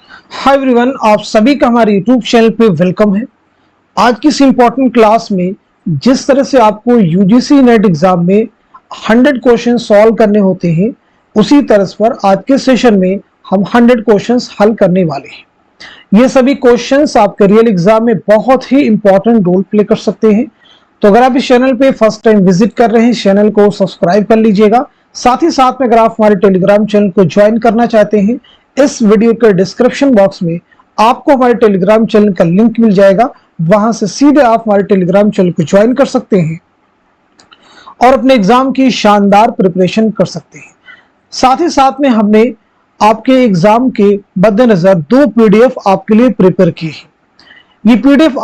Hi everyone, आप सभी का हमारे यूट्यूब चैनल पे वेलकम है। आज की इस इम्पोर्टेंट क्लास में जिस तरह से आपको यूजीसी नेट एग्जाम में 100 क्वेश्चन सॉल्व करने होते हैं, उसी तरह पर आज के सेशन में हम 100 क्वेश्चंस हल करने वाले हैं। ये सभी क्वेश्चंस आपके रियल एग्जाम में बहुत ही इंपॉर्टेंट रोल प्ले कर सकते हैं। तो अगर आप इस चैनल पे फर्स्ट टाइम विजिट कर रहे हैं, चैनल को सब्सक्राइब कर लीजिएगा। साथ ही साथ में अगर आप हमारे टेलीग्राम चैनल को ज्वाइन करना चाहते हैं, इस वीडियो के डिस्क्रिप्शन बॉक्स में आपको हमारे टेलीग्राम चैनल का लिंक मिल जाएगा। वहां से सीधे आप हमारे टेलीग्राम चैनल को ज्वाइन कर सकते हैं और अपने एग्जाम की शानदार प्रिपरेशन कर सकते हैं। साथ ही साथ में हमने आपके एग्जाम के मद्देनजर 2 पीडीएफ आपके लिए प्रिपेयर की है। ये पीडीएफ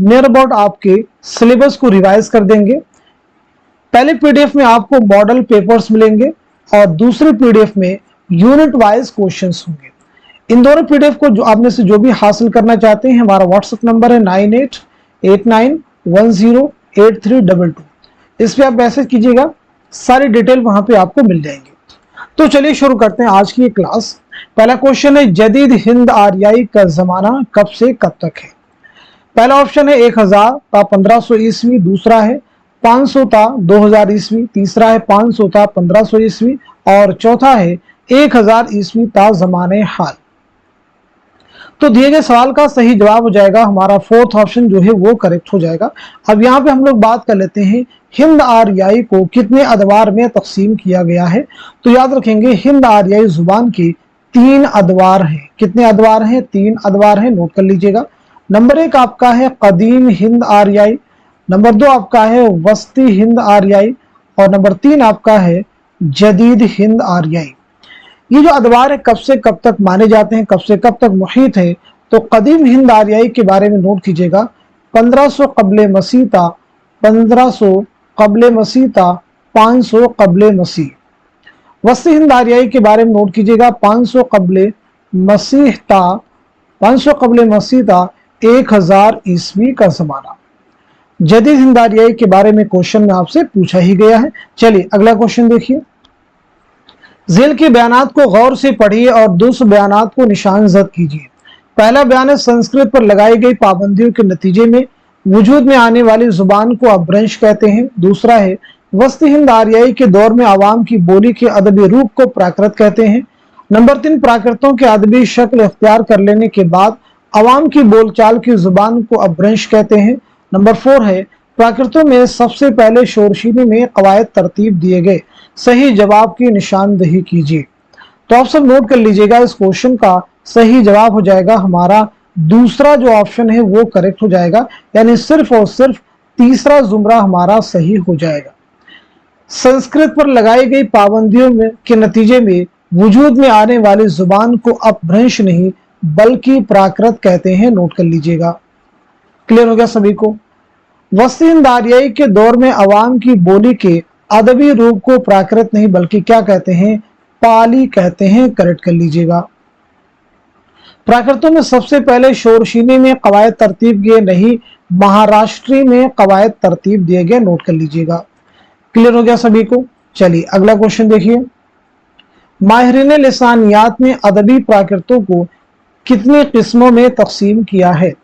नियर अबाउट आपके सिलेबस को रिवाइज कर देंगे। पहले पीडीएफ में आपको मॉडल पेपर्स मिलेंगे और दूसरे पीडीएफ में यूनिट वाइज क्वेश्चंस होंगे। इन दोनों पीडीएफ को जो आप में से जो भी हासिल करना चाहते हैं, हमारा व्हाट्सएप नंबर है 9889108322। इस पे आप मैसेज कीजिएगा, सारी डिटेल वहां पे आपको मिल जाएंगे। तो चलिए शुरू करते हैं आज की ये क्लास। पहला क्वेश्चन है, जदीद हिंद आर्याई का जमाना कब से कब तक है? पहला ऑप्शन है 1000 था 1500 ईस्वी, दूसरा है 500 था 2000 ईस्वी, तीसरा है 500 था 1500 ईस्वी और चौथा है 1000 ईस्वी था जमाने हाल। तो दिए गए सवाल का सही जवाब हो जाएगा हमारा फोर्थ ऑप्शन जो है वो करेक्ट हो जाएगा। अब यहाँ पे हम लोग बात कर लेते हैं हिंद आर्याई को कितने अदवार में तकसीम किया गया है। तो याद रखेंगे हिंद आर्याई जुबान के 3 अदवार हैं। कितने अदवार हैं? 3 अदवार हैं, नोट कर लीजिएगा। नंबर 1 आपका है कदीम हिंद आर्याई, नंबर 2 आपका है वस्ती हिंद आर्याई और नंबर 3 आपका है जदीद हिंद आर्याई। ये जो अदवार है कब से कब तक माने जाते हैं, कब से कब तक मुहित है, तो कदीम हिंद आर्याई के बारे में नोट कीजिएगा 1500 कबले मसीह था, 1500 कबले मसीह था, 500 कबले मसीह। वस्ती हिंद आर्याई के बारे में नोट कीजिएगा 500 कबले मसीह था, 500 कबले मसीह था, 1000 ईस्वी का जमाना। जदीद हिंद आर्याई के बारे में क्वेश्चन में आपसे पूछा ही गया है। चलिए अगला क्वेश्चन देखिए। झेल के बयानात को गौर से पढ़िए और दूसरे बयानात को निशान जद कीजिए। पहला बयान है, संस्कृत पर लगाई गई पाबंदियों के नतीजे में वजूद में आने वाली जुबान को अपभ्रंश कहते हैं। दूसरा है, वस्ती हिंद आर्याई के दौर में आवाम की बोली के अदबी रूप को प्राकृत कहते हैं। नंबर 3, प्राकृतों के अदबी शक्ल इख्तियार कर लेने के बाद आवाम की बोलचाल की जुबान को अपभ्रंश कहते हैं। नंबर 4 है, प्राकृतों में सबसे पहले शोरशीनी में कवायद तरतीब दिए गए। सही जवाब की निशानदेही कीजिए। तो आप सब नोट कर लीजिएगा, इस क्वेश्चन का सही जवाब हो जाएगा हमारा दूसरा जो ऑप्शन है वो करेक्ट हो जाएगा, यानी सिर्फ और सिर्फ तीसरा जुमरा हमारा सही हो जाएगा। संस्कृत पर लगाई गई पाबंदियों में के नतीजे में वजूद में आने वाली जुबान को अपभ्रंश नहीं बल्कि प्राकृत कहते हैं। नोट कर लीजिएगा। क्लियर हो गया सभी को? वस्ती हिंद आर्याई के दौर में अवाम की बोली के अदबी रूप को प्राकृत नहीं बल्कि क्या कहते हैं? पाली कहते हैं। करेक्ट कर लीजिएगा। प्राकृतों में सबसे पहले शोरशीनी में कवायद तरतीब दिए, नहीं महाराष्ट्री में कवायद तरतीब दिए गए। नोट कर लीजिएगा। क्लियर हो गया सभी को? चलिए अगला क्वेश्चन देखिए। माहिरीन लिसानियात ने अदबी प्राकृतों को कितनी किस्मों में तकसीम किया है?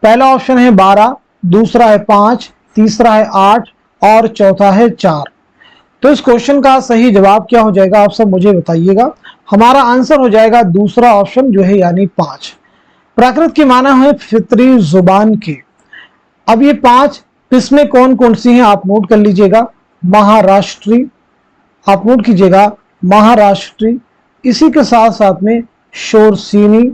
पहला ऑप्शन है 12, दूसरा है 5, तीसरा है 8 और चौथा है 4। तो इस क्वेश्चन का सही जवाब क्या हो जाएगा, आप सब मुझे बताइएगा। हमारा आंसर हो जाएगा दूसरा ऑप्शन जो है, यानी 5। प्राकृत के माना है फितरी जुबान के। अब ये 5 किस्में कौन कौन सी हैं आप नोट कर लीजिएगा। महाराष्ट्री, आप नोट कीजिएगा महाराष्ट्री, इसी के साथ साथ में शोरसीनी,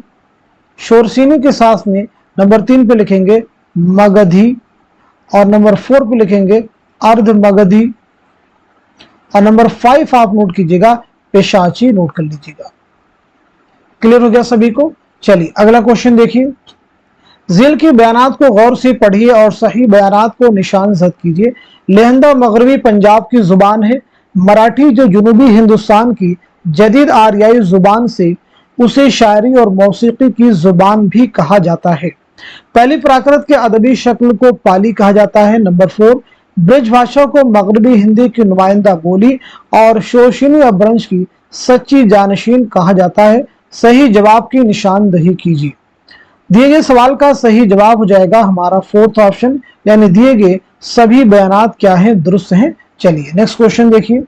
शोरसीनी के साथ में नंबर 3 पे लिखेंगे मगधी और नंबर 4 पे लिखेंगे अर्ध मगधी और नंबर 5 आप नोट कीजिएगा पेशाची। नोट कर लीजिएगा। क्लियर हो गया सभी को? चलिए अगला क्वेश्चन देखिए। झेल के बयानात को गौर से पढ़िए और सही बयानात को निशान जद कीजिए। लेहंदा मगरबी पंजाब की जुबान है। मराठी जो जनूबी हिंदुस्तान की जदीद आर्याई जुबान से उसे शायरी और मौसीकी की जुबान भी कहा जाता है। पहली प्राकृत के अदबी शक्ल को पाली कहा जाता है। नंबर 4, ब्रज भाषा को मगरबी हिंदी की नुमाइंदा बोली और शोरशीनी अपभ्रंश की सच्ची जानशीन कहा जाता है। सही जवाब की निशानदही कीजिए। दिए गए सवाल का सही जवाब हो जाएगा हमारा फोर्थ ऑप्शन, यानी दिए गए सभी बयानात क्या हैं, दुरुस्त हैं। चलिए नेक्स्ट क्वेश्चन देखिए।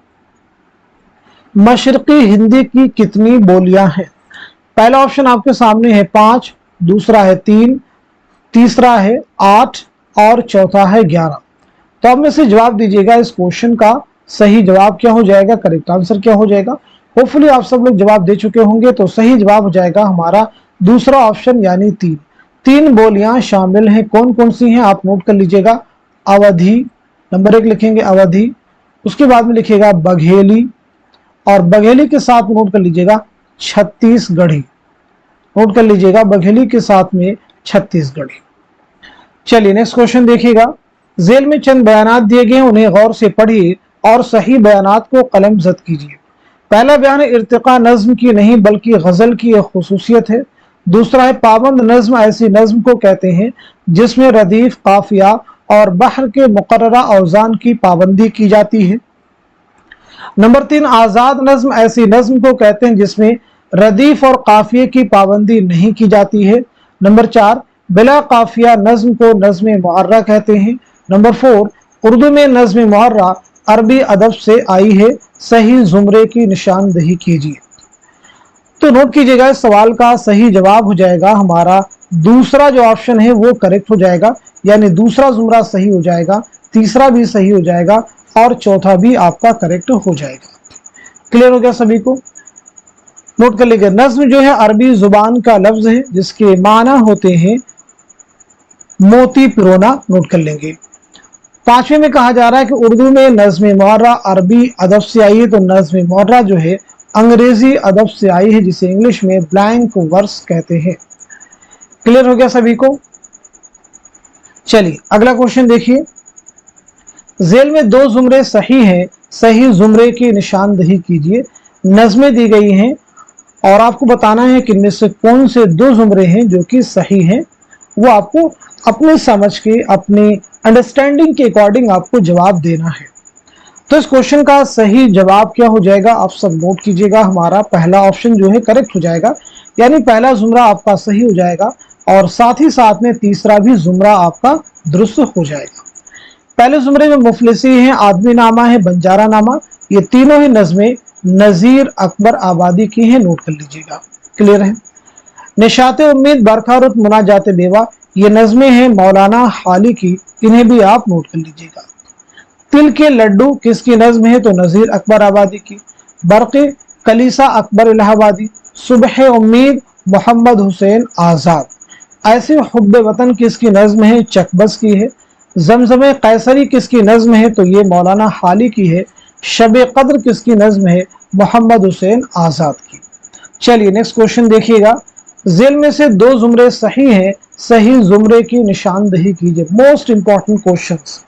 मशरकी हिंदी की कितनी बोलियां हैं? पहला ऑप्शन आपके सामने है 5, दूसरा है 3, तीसरा है 8 और चौथा है 11। तो आप में से जवाब दीजिएगा इस क्वेश्चन का सही जवाब क्या हो जाएगा, करेक्ट आंसर क्या हो जाएगा। होपफुली आप सब लोग जवाब दे चुके होंगे। तो सही जवाब हो जाएगा हमारा दूसरा ऑप्शन यानी 3। 3 बोलियां शामिल हैं। कौन कौन सी हैं आप नोट कर लीजिएगा। अवधी, नंबर 1 लिखेंगे अवधी, उसके बाद में लिखिएगा बघेली, और बघेली के साथ नोट कर लीजिएगा छत्तीसगढ़ी। नोट कर लीजिएगा बघेली के साथ में छत्तीसगढ़ी। चलिए नेक्स्ट क्वेश्चन देखिएगा। जेल में चंद बयानात दिए गए हैं, उन्हें गौर से पढ़िए और सही बयानात को कलमजद कीजिए। पहला बयान है इर्तिका नज्म की नहीं बल्कि गजल की एक खुसूसियत है। दूसरा है पाबंद नज्म ऐसी नज्म को कहते हैं जिसमें रदीफ, काफिया और बहर के मुकर्ररा औजान की पाबंदी की जाती है। नंबर 3 आजाद नज्म ऐसी नज्म को कहते हैं जिसमें रदीफ और काफिये की पाबंदी नहीं की जाती है। नंबर 4 बिला काफिया नज्म को नज्म मुहर्रा कहते हैं। नंबर 4 उर्दू में नज्म मुहर्रा अरबी अदब से आई है। सही जुमरे की निशानदही कीजिए। तो नोट कीजिएगा इस सवाल का सही जवाब हो जाएगा हमारा दूसरा जो ऑप्शन है वो करेक्ट हो जाएगा, यानी दूसरा जुमरा सही हो जाएगा, तीसरा भी सही हो जाएगा और चौथा भी आपका करेक्ट हो जाएगा। क्लियर हो गया सभी को। नोट कर लीजिए नज्म जो है अरबी जुबान का लफ्ज है जिसके माना होते हैं मोती पिरोना। नोट कर लेंगे। 5वें में कहा जा रहा है कि उर्दू में नज्म मुहर्रा अरबी अदब से आई है। तो नज्म मुहर्रा जो है अंग्रेजी अदब से आई है जिसे इंग्लिश में ब्लैंक वर्स कहते हैं। क्लियर हो गया सभी को। चलिए अगला क्वेश्चन देखिए। जेल में 2 जुमरे सही हैं, सही जुमरे की निशानदही कीजिए। नज़में दी गई हैं और आपको बताना है कि इनमें से कौन से 2 जुमरे हैं जो कि सही हैं। वो आपको अपने समझ के, अपने अंडरस्टैंडिंग के अकॉर्डिंग आपको जवाब देना है। तो इस क्वेश्चन का सही जवाब क्या हो जाएगा आप सब नोट कीजिएगा। हमारा पहला ऑप्शन जो है करेक्ट हो जाएगा, यानी पहला जुमरा आपका सही हो जाएगा और साथ ही साथ में तीसरा भी जुमरा आपका दुरुस्त हो जाएगा। पहले जुमरे में मुफलिसी है, आदमी नामा है, बंजारा नामा, ये तीनों ही नज़में नज़ीर अकबर आबादी की हैं। नोट कर लीजिएगा। क्लियर है। निशाते उम्मीद, बरखा रुत, मुनाजाते बेवा, ये नज़में हैं मौलाना हाली की, इन्हें भी आप नोट कर लीजिएगा। तिल के लड्डू किसकी नज़्म है? तो नज़ीर अकबर आबादी की। बरक़े कलीसा अकबर इलाहाबादी। सुबह उम्मीद मोहम्मद हुसैन आज़ाद। ऐसे हुब्बे वतन किसकी नज़्म है? चकबस की है। जमजम कैसरी किसकी नज़्म है? तो ये मौलाना हाली की है। शब कद्र किसकी नज़्म है? मोहम्मद हुसैन आज़ाद की। चलिए नेक्स्ट क्वेश्चन देखिएगा। जेल में से 2 जुमरे सही हैं, सही जुमरे की निशानदही कीजिए। Most important questions.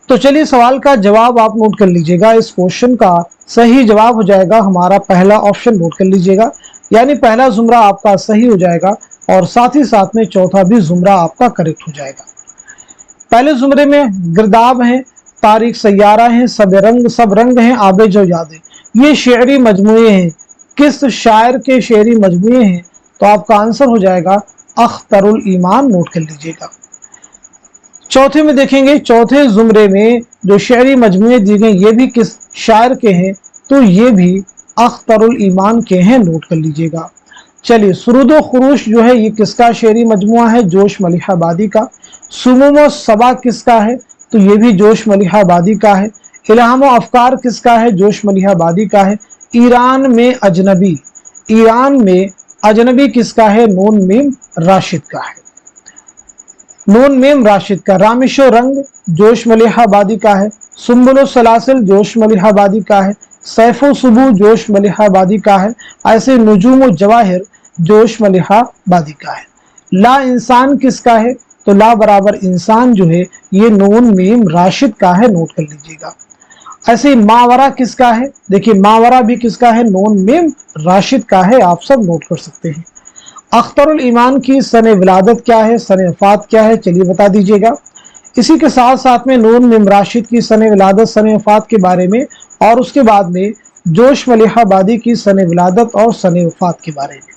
तो चलिए सवाल का जवाब आप नोट कर लीजिएगा। इस क्वेश्चन का सही जवाब हो जाएगा हमारा पहला ऑप्शन। नोट कर लीजिएगा, यानी पहला जुमरा आपका सही हो जाएगा और साथ ही साथ में चौथा भी जुमरा आपका करेक्ट हो जाएगा। पहले जुमरे में गिरदाब है, तारीख सैयारा है, सब रंग हैं, आबे जो यादें, ये शेरी मजमूए हैं। किस शायर के शेरी मजमूए हैं? तो आपका आंसर हो जाएगा अख्तरुल ईमान। नोट कर लीजिएगा। चौथे में देखेंगे, चौथे जुमरे में जो शेरी मजमूए दी गए ये भी किस शायर के हैं? तो ये भी अख्तरुल ईमान के हैं। नोट कर लीजिएगा। चलिए सुरूदो खुरूश जो है ये किसका शेरी मजमुआ है? जोश मलिहाबादी का। सुमूमो सबा किसका है? तो ये भी जोश मलिहाबादी का है। इल्हामो अफकार किसका है? जोश मलिहाबादी का है। ईरान में अजनबी, ईरान में अजनबी किसका है? नून मीम राशिद का है। नून मीम राशिद का। रामिशो रंग जोश मलिहाबादी का है। सुम्बुलो सलासिल जोश मलिहाबादी का है। सैफो सुबू जोश मलिहाबादी का है। ऐसे नुजूम जवाहिर जोश मलिहाबादी का है। ला इंसान किसका है? तो ला बराबर इंसान जो है ये नून मीम राशिद का है। नोट कर लीजिएगा। ऐसे मावरा किसका है? देखिए मावरा भी किसका है? नून मीम राशिद का है। आप सब नोट कर सकते हैं। अख्तरुल ईमान की सन विलादत क्या है? सन वफात क्या है? चलिए बता दीजिएगा। इसी के साथ साथ में नून मीम राशिद की सन विलादत, सन वफात के बारे में और उसके बाद में जोश मलिहाबादी की सन विलादत और सन वफात के बारे में।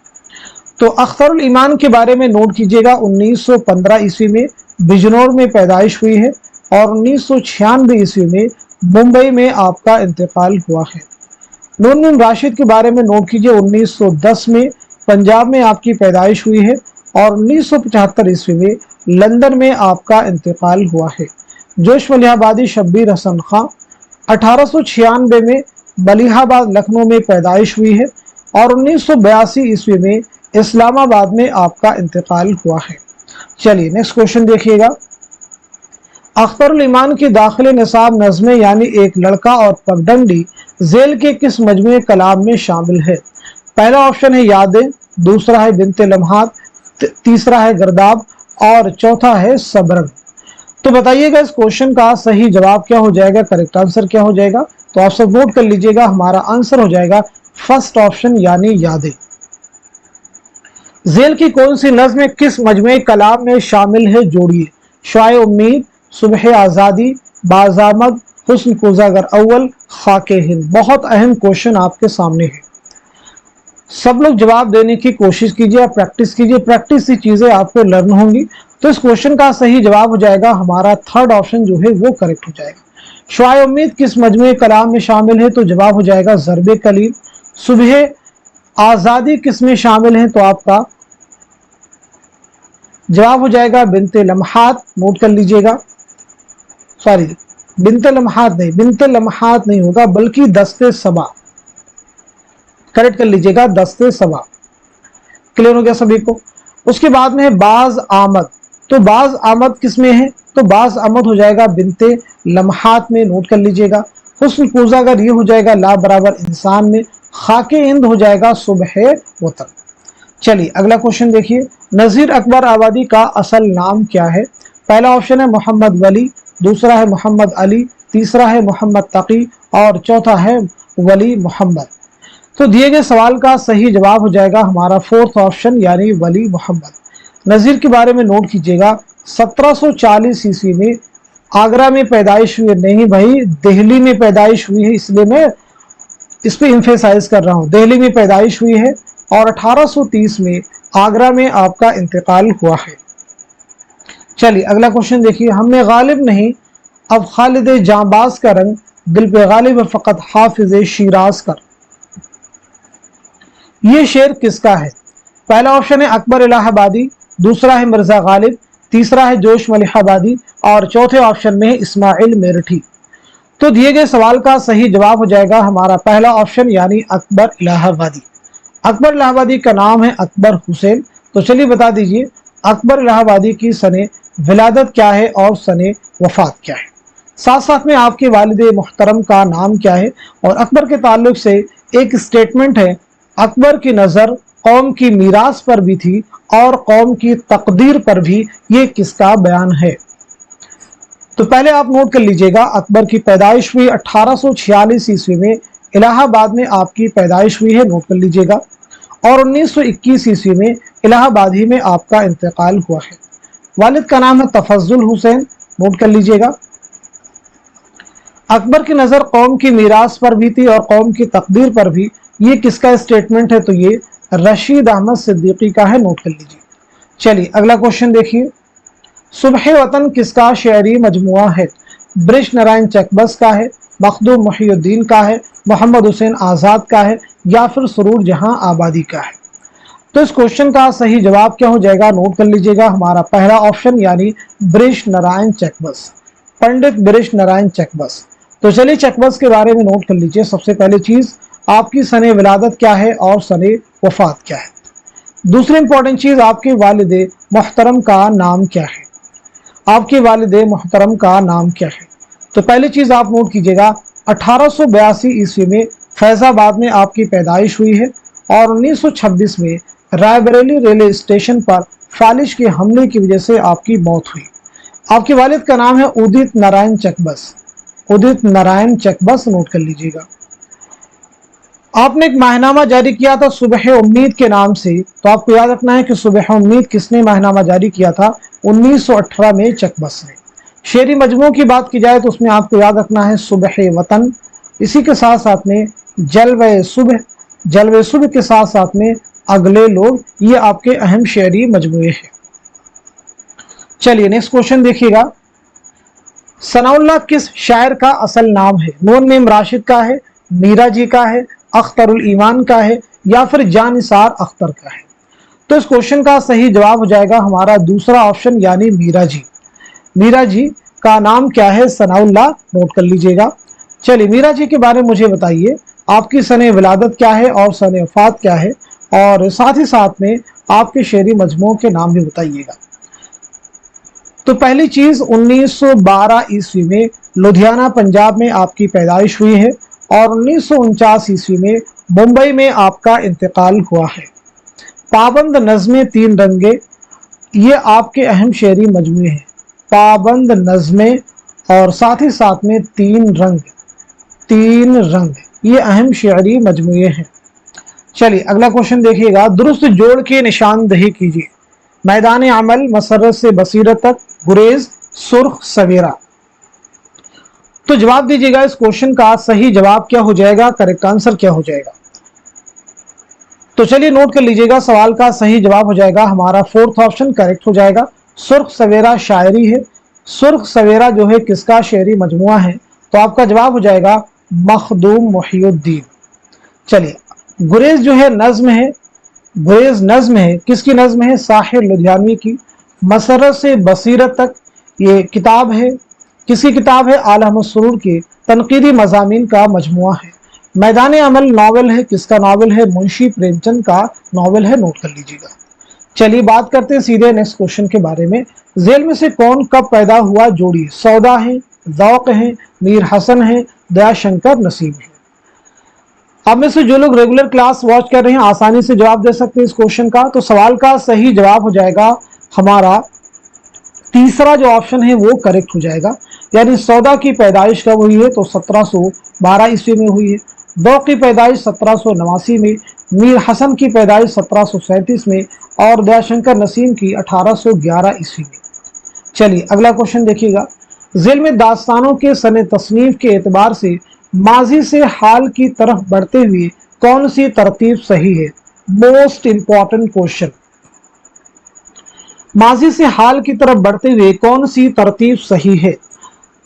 तो अख्तरुल ईमान के बारे में नोट कीजिएगा, 1915 ईस्वी में बिजनौर में पैदाइश हुई है और 1996 ईस्वी में मुंबई में आपका इंतकाल हुआ है। नून राशिद के बारे में नोट कीजिए, 1910 में पंजाब में आपकी पैदाइश हुई है और 1975 ईस्वी में लंदन में आपका इंतकाल हुआ है। जोश मलिहाबादी शब्बीर हसन खां 1896 में मलिहाबाद लखनऊ में पैदाइश हुई है और 1982 ईस्वी में इस्लामाबाद में आपका इंतकाल हुआ है। चलिए नेक्स्ट क्वेश्चन देखिएगा। अख्तरुल ईमान की दाखिल निसाब नज़्में यानी एक लड़का और पगडंडी झेल के किस मजमूए कलाम में शामिल है? पहला ऑप्शन है यादें, दूसरा है बिन्ते लम्हात, तीसरा है गर्दाब और चौथा है सबरंग। तो बताइएगा इस क्वेश्चन का सही जवाब क्या हो जाएगा, करेक्ट आंसर क्या हो जाएगा? तो आप सब नोट कर लीजिएगा, हमारा आंसर हो जाएगा फर्स्ट ऑप्शन यानी यादें। झेल की कौन सी नज़्म किस मजमूए कलाम में शामिल है? जोड़िए। शाए उम्मीद, सुबह आज़ादी, बाज़ामद, हुस्न कोज़ागर अव्वल, खाके हिंद। बहुत अहम क्वेश्चन आपके सामने है, सब लोग जवाब देने की कोशिश कीजिए, प्रैक्टिस कीजिए, प्रैक्टिस से चीजें आपको लर्न होंगी। तो इस क्वेश्चन का सही जवाब हो जाएगा हमारा थर्ड ऑप्शन जो है वो करेक्ट हो जाएगा। शाए उम्मीद किस मजमूए कलाम में शामिल है? तो जवाब हो जाएगा ज़रबे कलीम। सुबह आज़ादी किस में शामिल है? तो आपका जवाब हो जाएगा बिन्ते लम्हात। नोट कर लीजिएगा, सॉरी बिन्ते लम्हात नहीं होगा बल्कि दस्ते सबा, करेक्ट कर लीजिएगा, दस्ते सबा। क्लियर हो गया सभी को? उसके बाद में है बाज आमद। तो बाज आमद किस में है? तो बाज आमद हो जाएगा बिन्ते लम्हात में। नोट कर लीजिएगा। हुस्न कोज़ागर ये हो जाएगा ला बराबर इंसान में। खाके हिंद हो जाएगा सुबह वतन। चलिए अगला क्वेश्चन देखिए। नज़ीर अकबर आबादी का असल नाम क्या है? पहला ऑप्शन है मोहम्मद वली, दूसरा है मोहम्मद अली, तीसरा है मोहम्मद तकी और चौथा है वली मोहम्मद। तो दिए गए सवाल का सही जवाब हो जाएगा हमारा फोर्थ ऑप्शन यानी वली मोहम्मद। नज़ीर के बारे में नोट कीजिएगा, 1740 ईस्वी में आगरा में पैदाइश हुई है। नहीं भाई, दिल्ली में पैदाइश हुई है, इसलिए मैं इस पे एम्फेसाइज कर रहा हूँ। दिल्ली में पैदाइश हुई है और 1830 में आगरा में आपका इंतकाल हुआ है। चलिए अगला क्वेश्चन देखिए। हमें गालिब नहीं अब खालिद जांबाज का रंग, दिल पे गालिब फ़कत हाफिज शिराज कर। ये शेर किसका है? पहला ऑप्शन है अकबर इलाहाबादी, दूसरा है मिर्जा गालिब, तीसरा है जोश मलिहाबादी और चौथे ऑप्शन में है इस्माइल मेरठी। तो दिए गए सवाल का सही जवाब हो जाएगा हमारा पहला ऑप्शन यानी अकबर इलाहाबादी। अकबर इलाहाबादी का नाम है अकबर हुसैन। तो चलिए बता दीजिए अकबर इलाहाबादी की सने विलादत क्या है और सने वफात क्या है। साथ साथ में आपके वालिद मुहतरम का नाम क्या है। और अकबर के ताल्लुक से एक स्टेटमेंट है, अकबर की नज़र कौम की मीरास पर भी थी और कौम की तकदीर पर भी। ये किसका बयान है? तो पहले आप नोट कर लीजिएगा, अकबर की पैदाइश हुई 1846 ईस्वी में, इलाहाबाद में आपकी पैदाइश हुई है। नोट कर लीजिएगा। और 1921 ईस्वी में इलाहाबाद ही में आपका इंतकाल हुआ है। वालिद का नाम है तफज्जुल हुसैन। नोट कर लीजिएगा। अकबर की नज़र कौम की मीरास पर भी थी और कौम की तकदीर पर भी। ये किसका स्टेटमेंट है? तो ये रशीद अहमद सिद्दीकी का है। नोट कर लीजिए। चलिए अगला क्वेश्चन देखिए। सुबह वतन किसका शेरी मजमुआ है? ब्रिश नारायण चकबस का है, मखदूम मुहिउद्दीन का है, मोहम्मद हुसैन आज़ाद का है या फिर सुरूर जहां आबादी का है? तो इस क्वेश्चन का सही जवाब क्या हो जाएगा? नोट कर लीजिएगा, हमारा पहला ऑप्शन यानी ब्रिश नारायण चकबस, पंडित ब्रिश नारायण चकबस। तो चलिए चकबस के बारे में नोट कर लीजिए। सबसे पहली चीज आपकी सने विलादत क्या है और सने वफात क्या है। दूसरी इंपॉर्टेंट चीज आपके वालिदे मुहतरम का नाम क्या है। आपके वालिदे मुहतरम का नाम क्या है? तो पहली चीज आप नोट कीजिएगा, 1882 ईस्वी में फैजाबाद में आपकी पैदाइश हुई है और 1926 में रायबरेली रेलवे स्टेशन पर फालिश के हमले की वजह से आपकी मौत हुई। आपके वालिद का नाम है उदित नारायण चकबस। उदित नारायण चकबस नोट कर लीजिएगा। आपने एक माहनामा जारी किया था सुबह उम्मीद के नाम से। तो आपको याद रखना है कि सुबह उम्मीद किसने माहनामा जारी किया था? 1918 में चकबस ने। शेरी मजमू की बात की जाए तो उसमें आपको याद रखना है सुबह वतन। इसी के साथ साथ में जलवे सुबह, जलवे सुबह के साथ साथ में अगले लोग, ये आपके अहम शेरी मजमूए हैं। चलिए नेक्स्ट क्वेश्चन देखिएगा, सनाउल्लाह किस शायर का असल नाम है? नून नेम राशिद का है, मीरा जी का है, अख्तरुल ईमान का है, या फिर जानिसार अख्तर का है? तो इस क्वेश्चन का सही जवाब हो जाएगा हमारा दूसरा ऑप्शन यानी मीरा जी। मीरा जी का नाम क्या है? सनाउल्लाह, नोट कर लीजिएगा। चलिए मीरा जी के बारे में मुझे बताइए, आपकी सने विलादत क्या है और सने वफात क्या है, और साथ ही साथ में आपके शेरी मजमूओं के नाम भी बताइएगा। तो पहली चीज 1912 ईस्वी में लुधियाना पंजाब में आपकी पैदाइश हुई है और 1949 ईस्वी में मुंबई में आपका इंतकाल हुआ है। पाबंद नज़में तीन रंगे, ये आपके अहम शेरी मजमूए हैं। पाबंद नज़में और साथ ही साथ में तीन रंग, ये अहम शेरी मजमूए हैं। चलिए अगला क्वेश्चन देखिएगा, दुरुस्त जोड़ की निशानदही कीजिए। मैदान अमल, मसरत से बसीरत तक, गुरेज, सुर्ख, सवेरा। तो जवाब दीजिएगा, इस क्वेश्चन का सही जवाब क्या हो जाएगा, करेक्ट आंसर क्या हो जाएगा? तो चलिए नोट कर लीजिएगा, सवाल का सही जवाब हो जाएगा हमारा फोर्थ ऑप्शन करेक्ट हो जाएगा। सुर्ख सवेरा शायरी है। सुर्ख सवेरा जो है किसका शेरी मजमुआ है? तो आपका जवाब हो जाएगा मखदूम मुहियुद्दीन। चलिए गुरेज जो है नज्म है, गुरेज नज्म है, किसकी नज्म है? साहिर लुधियानवी की। मसरत से बसीरत तक, ये किताब है, किसकी किताब है? आला अहमद सुरूर की तनकीदी मज़ामीन का मजमुआ है। मैदान अमल नावल है, किसका नावल है? मुंशी प्रेमचंद का नावल है, नोट कर लीजिएगा। चलिए बात करते हैं सीधे नेक्स्ट क्वेश्चन के बारे में। जेल में से कौन कब पैदा हुआ? जोड़ी सौदा है, ज़ौक़ है, मीर हसन है, दयाशंकर नसीम है। अब में से जो लोग रेगुलर क्लास वॉच कर रहे हैं आसानी से जवाब दे सकते हैं इस क्वेश्चन का। तो सवाल का सही जवाब हो जाएगा हमारा तीसरा जो ऑप्शन है वो करेक्ट हो जाएगा, यानी सौदा की पैदाइश कब हुई है? तो 1712 ईस्वी में हुई है। ज़ौक़ की पैदाइश 1789 में, मीर हसन की पैदाइश 1737 में और दयाशंकर नसीम की 1811 ईस्वी में। चलिए अगला क्वेश्चन देखिएगा, ज़ेल में दास्तानों के सने तस्नीफ के एतबार से माजी से हाल की तरफ बढ़ते हुए कौन सी तरतीब सही है? मोस्ट इंपॉर्टेंट क्वेश्चन, माजी से हाल की तरफ बढ़ते हुए कौन सी तरतीब सही है?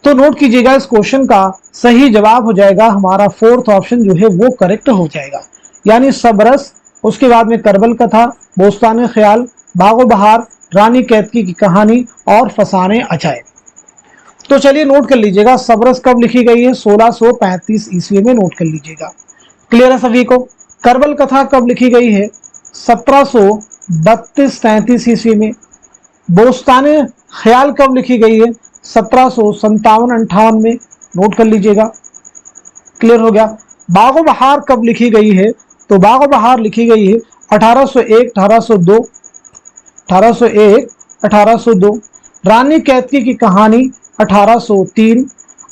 तो नोट कीजिएगा, इस क्वेश्चन का सही जवाब हो जाएगा हमारा फोर्थ ऑप्शन जो है वो करेक्ट हो जाएगा, यानी सबरस, उसके बाद में करबल कथा, बोस्तान ख्याल, बागो बहार, रानी कैतकी की कहानी और फसाने अजायब। तो चलिए नोट कर लीजिएगा, सबरस कब लिखी गई है? 1635 ईस्वी में, नोट कर लीजिएगा। क्लियर है सभी को? करबल कथा कब लिखी गई है? 1732-33 ईस्वी में। बोस्तान ख्याल कब लिखी गई है? 1757-58 में, नोट कर लीजिएगा। क्लियर हो गया। बागो बहार कब लिखी गई है? तो बागो बहार लिखी गई है 1801-1802। रानी कैतकी की कहानी 1803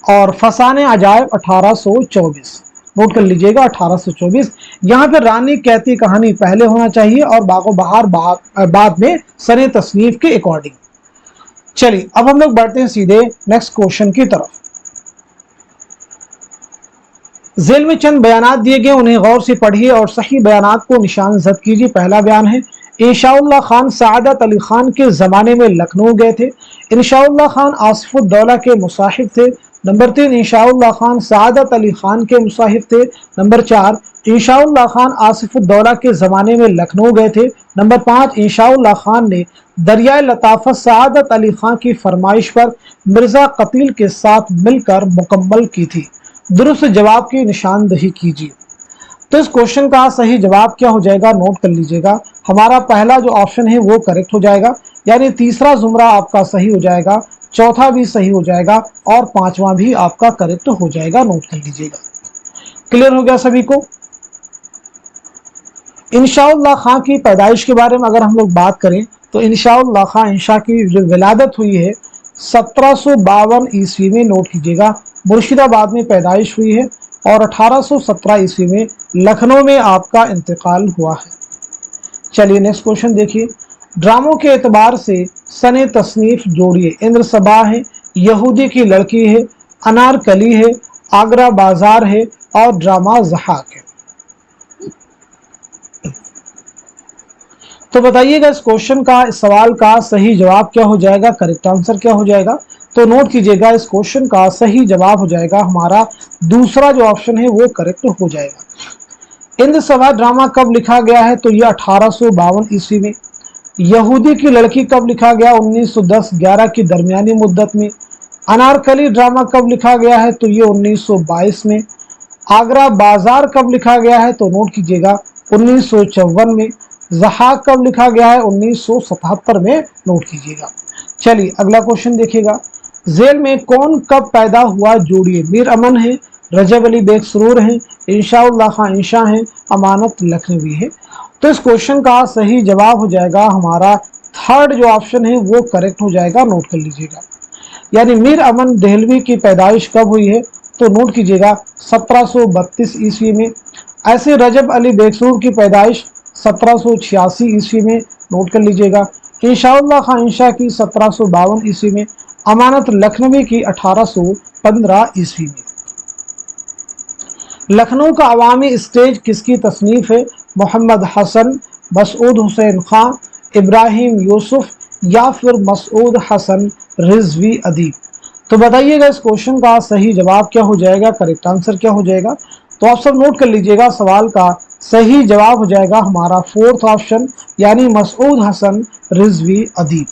और फसाने अजायब 1824, नोट कर लीजिएगा 1824। यहाँ पे रानी कैतकी कहानी पहले होना चाहिए और बागो बहार बाद में सने तस्नीफ के अकॉर्डिंग। चलिए अब हम लोग बढ़ते हैं सीधे नेक्स्ट क्वेश्चन की तरफ। जेल में चंद बयानात दिए गए, उन्हें गौर से पढ़िए और सही बयानात को निशान जद कीजिए। पहला बयान है, इंशाउल्लाह खान सादत अली खान के ज़माने में लखनऊ गए थे। इंशाउल्लाह खान आसिफुद्दौला के मुसाहिब थे। नंबर 3, इंशाउल्लाह खान सादत अली खान के मुसाहिब थे। नंबर 4, इंशाउल्लाह खान आसिफुद्दौला के ज़माने में लखनऊ गए थे। नंबर 5, इंशाउल्लाह खान ने दरियाए लताफत सादत अली खान की फरमाइश पर मिर्ज़ा कतील के साथ मिलकर मुकम्मल की थी। दुरुस्त जवाब की निशानदही कीजिए। तो इस क्वेश्चन का सही जवाब क्या हो जाएगा? नोट कर लीजिएगा, हमारा पहला जो ऑप्शन है वो करेक्ट हो जाएगा, यानी तीसरा जुमरा आपका सही हो जाएगा, चौथा भी सही हो जाएगा और पांचवा भी आपका करेक्ट हो जाएगा, नोट कर लीजिएगा। क्लियर हो गया सभी को? इंशाउल्लाह खां की पैदाइश के बारे में अगर हम लोग बात करें तो इंशाउल्लाह खां इंशा की जो विलादत हुई है 1752 ईस्वी में, नोट कीजिएगा। मुर्शिदाबाद में पैदाइश हुई है और 1817 ईस्वी में लखनऊ में आपका इंतकाल हुआ है। चलिए नेक्स्ट क्वेश्चन देखिए, ड्रामों के एतबार से सने तसनीफ जोड़िए। इंद्र सबा है, यहूदी की लड़की है, अनारकली है, आगरा बाजार है और ड्रामा ज़हाक है। तो बताइएगा इस क्वेश्चन का, इस सवाल का सही जवाब क्या हो जाएगा, करेक्ट आंसर क्या हो जाएगा। तो नोट कीजिएगा इस क्वेश्चन का सही जवाब हो जाएगा हमारा दूसरा जो ऑप्शन है वो करेक्ट हो जाएगा। इंद्र सभा ड्रामा कब लिखा गया है, तो ये 1852 ईस्वी में। यहूदी की लड़की कब लिखा गया, 1910-11 की दरमियानी मुद्दत में। अनारकली ड्रामा कब लिखा गया है, तो ये 1922 में। आगरा बाजार कब लिखा गया है, तो नोट कीजिएगा 1954 में। ज़हाक कब लिखा गया है, 1977 में, नोट कीजिएगा। चलिए अगला क्वेश्चन देखिएगा। जेल में कौन कब पैदा हुआ, जोड़िए। मीर अमन है, रजब अली बेग सरूर है, इंशाउल्लाह खां इंशा है, अमानत लखनवी है। तो इस क्वेश्चन का सही जवाब हो जाएगा हमारा थर्ड जो ऑप्शन है वो करेक्ट हो जाएगा, नोट कर लीजिएगा। यानी मीर अमन देहलवी की पैदाइश कब हुई है, तो नोट कीजिएगा 1732 ईस्वी में। ऐसे रजब अली बेगसूर की पैदाइश 1786 ईस्वी में, नोट कर लीजिएगा। इंशाउल्लाह खां इंशा की 1752 ईस्वी में। अमानत लखनवी की 1815 ईस्वी में। लखनऊ का अवामी स्टेज किसकी तसनीफ है, मोहम्मद हसन, मसूद हुसैन खां, इब्राहिम यूसुफ या फिर मसूद हसन रिजवी अदीब। तो बताइएगा इस क्वेश्चन का सही जवाब क्या हो जाएगा, करेक्ट आंसर क्या हो जाएगा। तो आप सब नोट कर लीजिएगा सवाल का सही जवाब हो जाएगा हमारा फोर्थ ऑप्शन, यानी मसूद हसन रिजवी अदीब।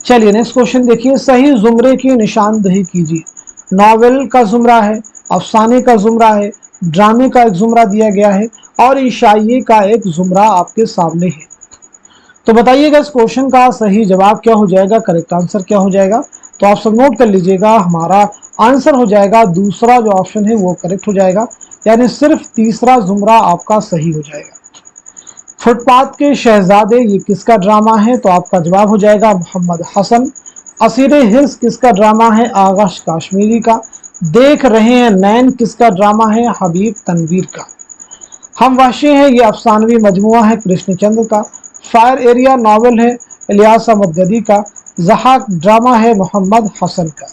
चलिए नेक्स्ट क्वेश्चन देखिए। सही जुमरे की निशानदेही कीजिए। नॉवेल का जुमरा है, अफसाने का जुमरा है, ड्रामे का एक जुमरा दिया गया है और इशाइये का एक जुमरा आपके सामने है। तो बताइएगा इस क्वेश्चन का सही जवाब क्या हो जाएगा, करेक्ट आंसर क्या हो जाएगा। तो आप सब नोट कर लीजिएगा हमारा आंसर हो जाएगा दूसरा जो ऑप्शन है वो करेक्ट हो जाएगा, यानी सिर्फ तीसरा जुमरा आपका सही हो जाएगा। फुटपाथ के शहजादे ये किसका ड्रामा है, तो आपका जवाब हो जाएगा मोहम्मद हसन। असीर हिर्स किसका ड्रामा है, आगाश काश्मीरी का। देख रहे हैं नैन किसका ड्रामा है, हबीब तनवीर का। हम वहशी हैं ये अफसानवी मजमुआ है कृष्णचंद्र का। फायर एरिया नॉवेल है इलियास अहमद गदी का। ज़हाक ड्रामा है मोहम्मद हसन का।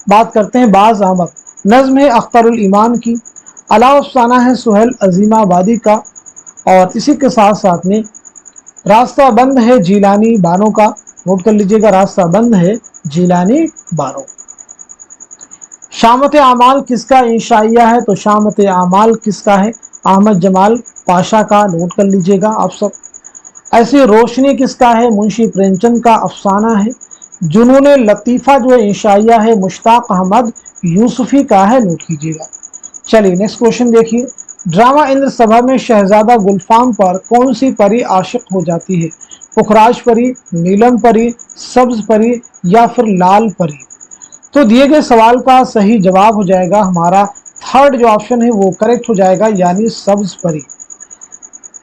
बात करते हैं बाज अहमद, नज्म है अख्तरुल ईमान की। अलाव अफसाना है सुहेल अजीमाबादी का। और इसी के साथ साथ में रास्ता बंद है जीलानी बानो का। नोट कर लीजिएगा रास्ता बंद है जीलानी बानो। शामत आमाल किसका इंशाइया है, तो शामत आमाल किसका है, अहमद जमाल पाशा का। नोट कर लीजिएगा आप सब। ऐसी रोशनी किसका है, मुंशी प्रेमचंद का अफसाना है। जुनून लतीफ़ा जो इंशाइया है मुश्ताक अहमद यूसुफी का है। नोट कीजिएगा। चलिए नेक्स्ट क्वेश्चन देखिए। ड्रामा इंद्र सभा में शहजादा गुलफाम पर कौन सी परी आशिक हो जाती है, पुखराज परी, नीलम परी, सब्ज परी या फिर लाल परी। तो दिए गए सवाल का सही जवाब हो जाएगा हमारा थर्ड जो ऑप्शन है वो करेक्ट हो जाएगा, यानी सब्ज परी।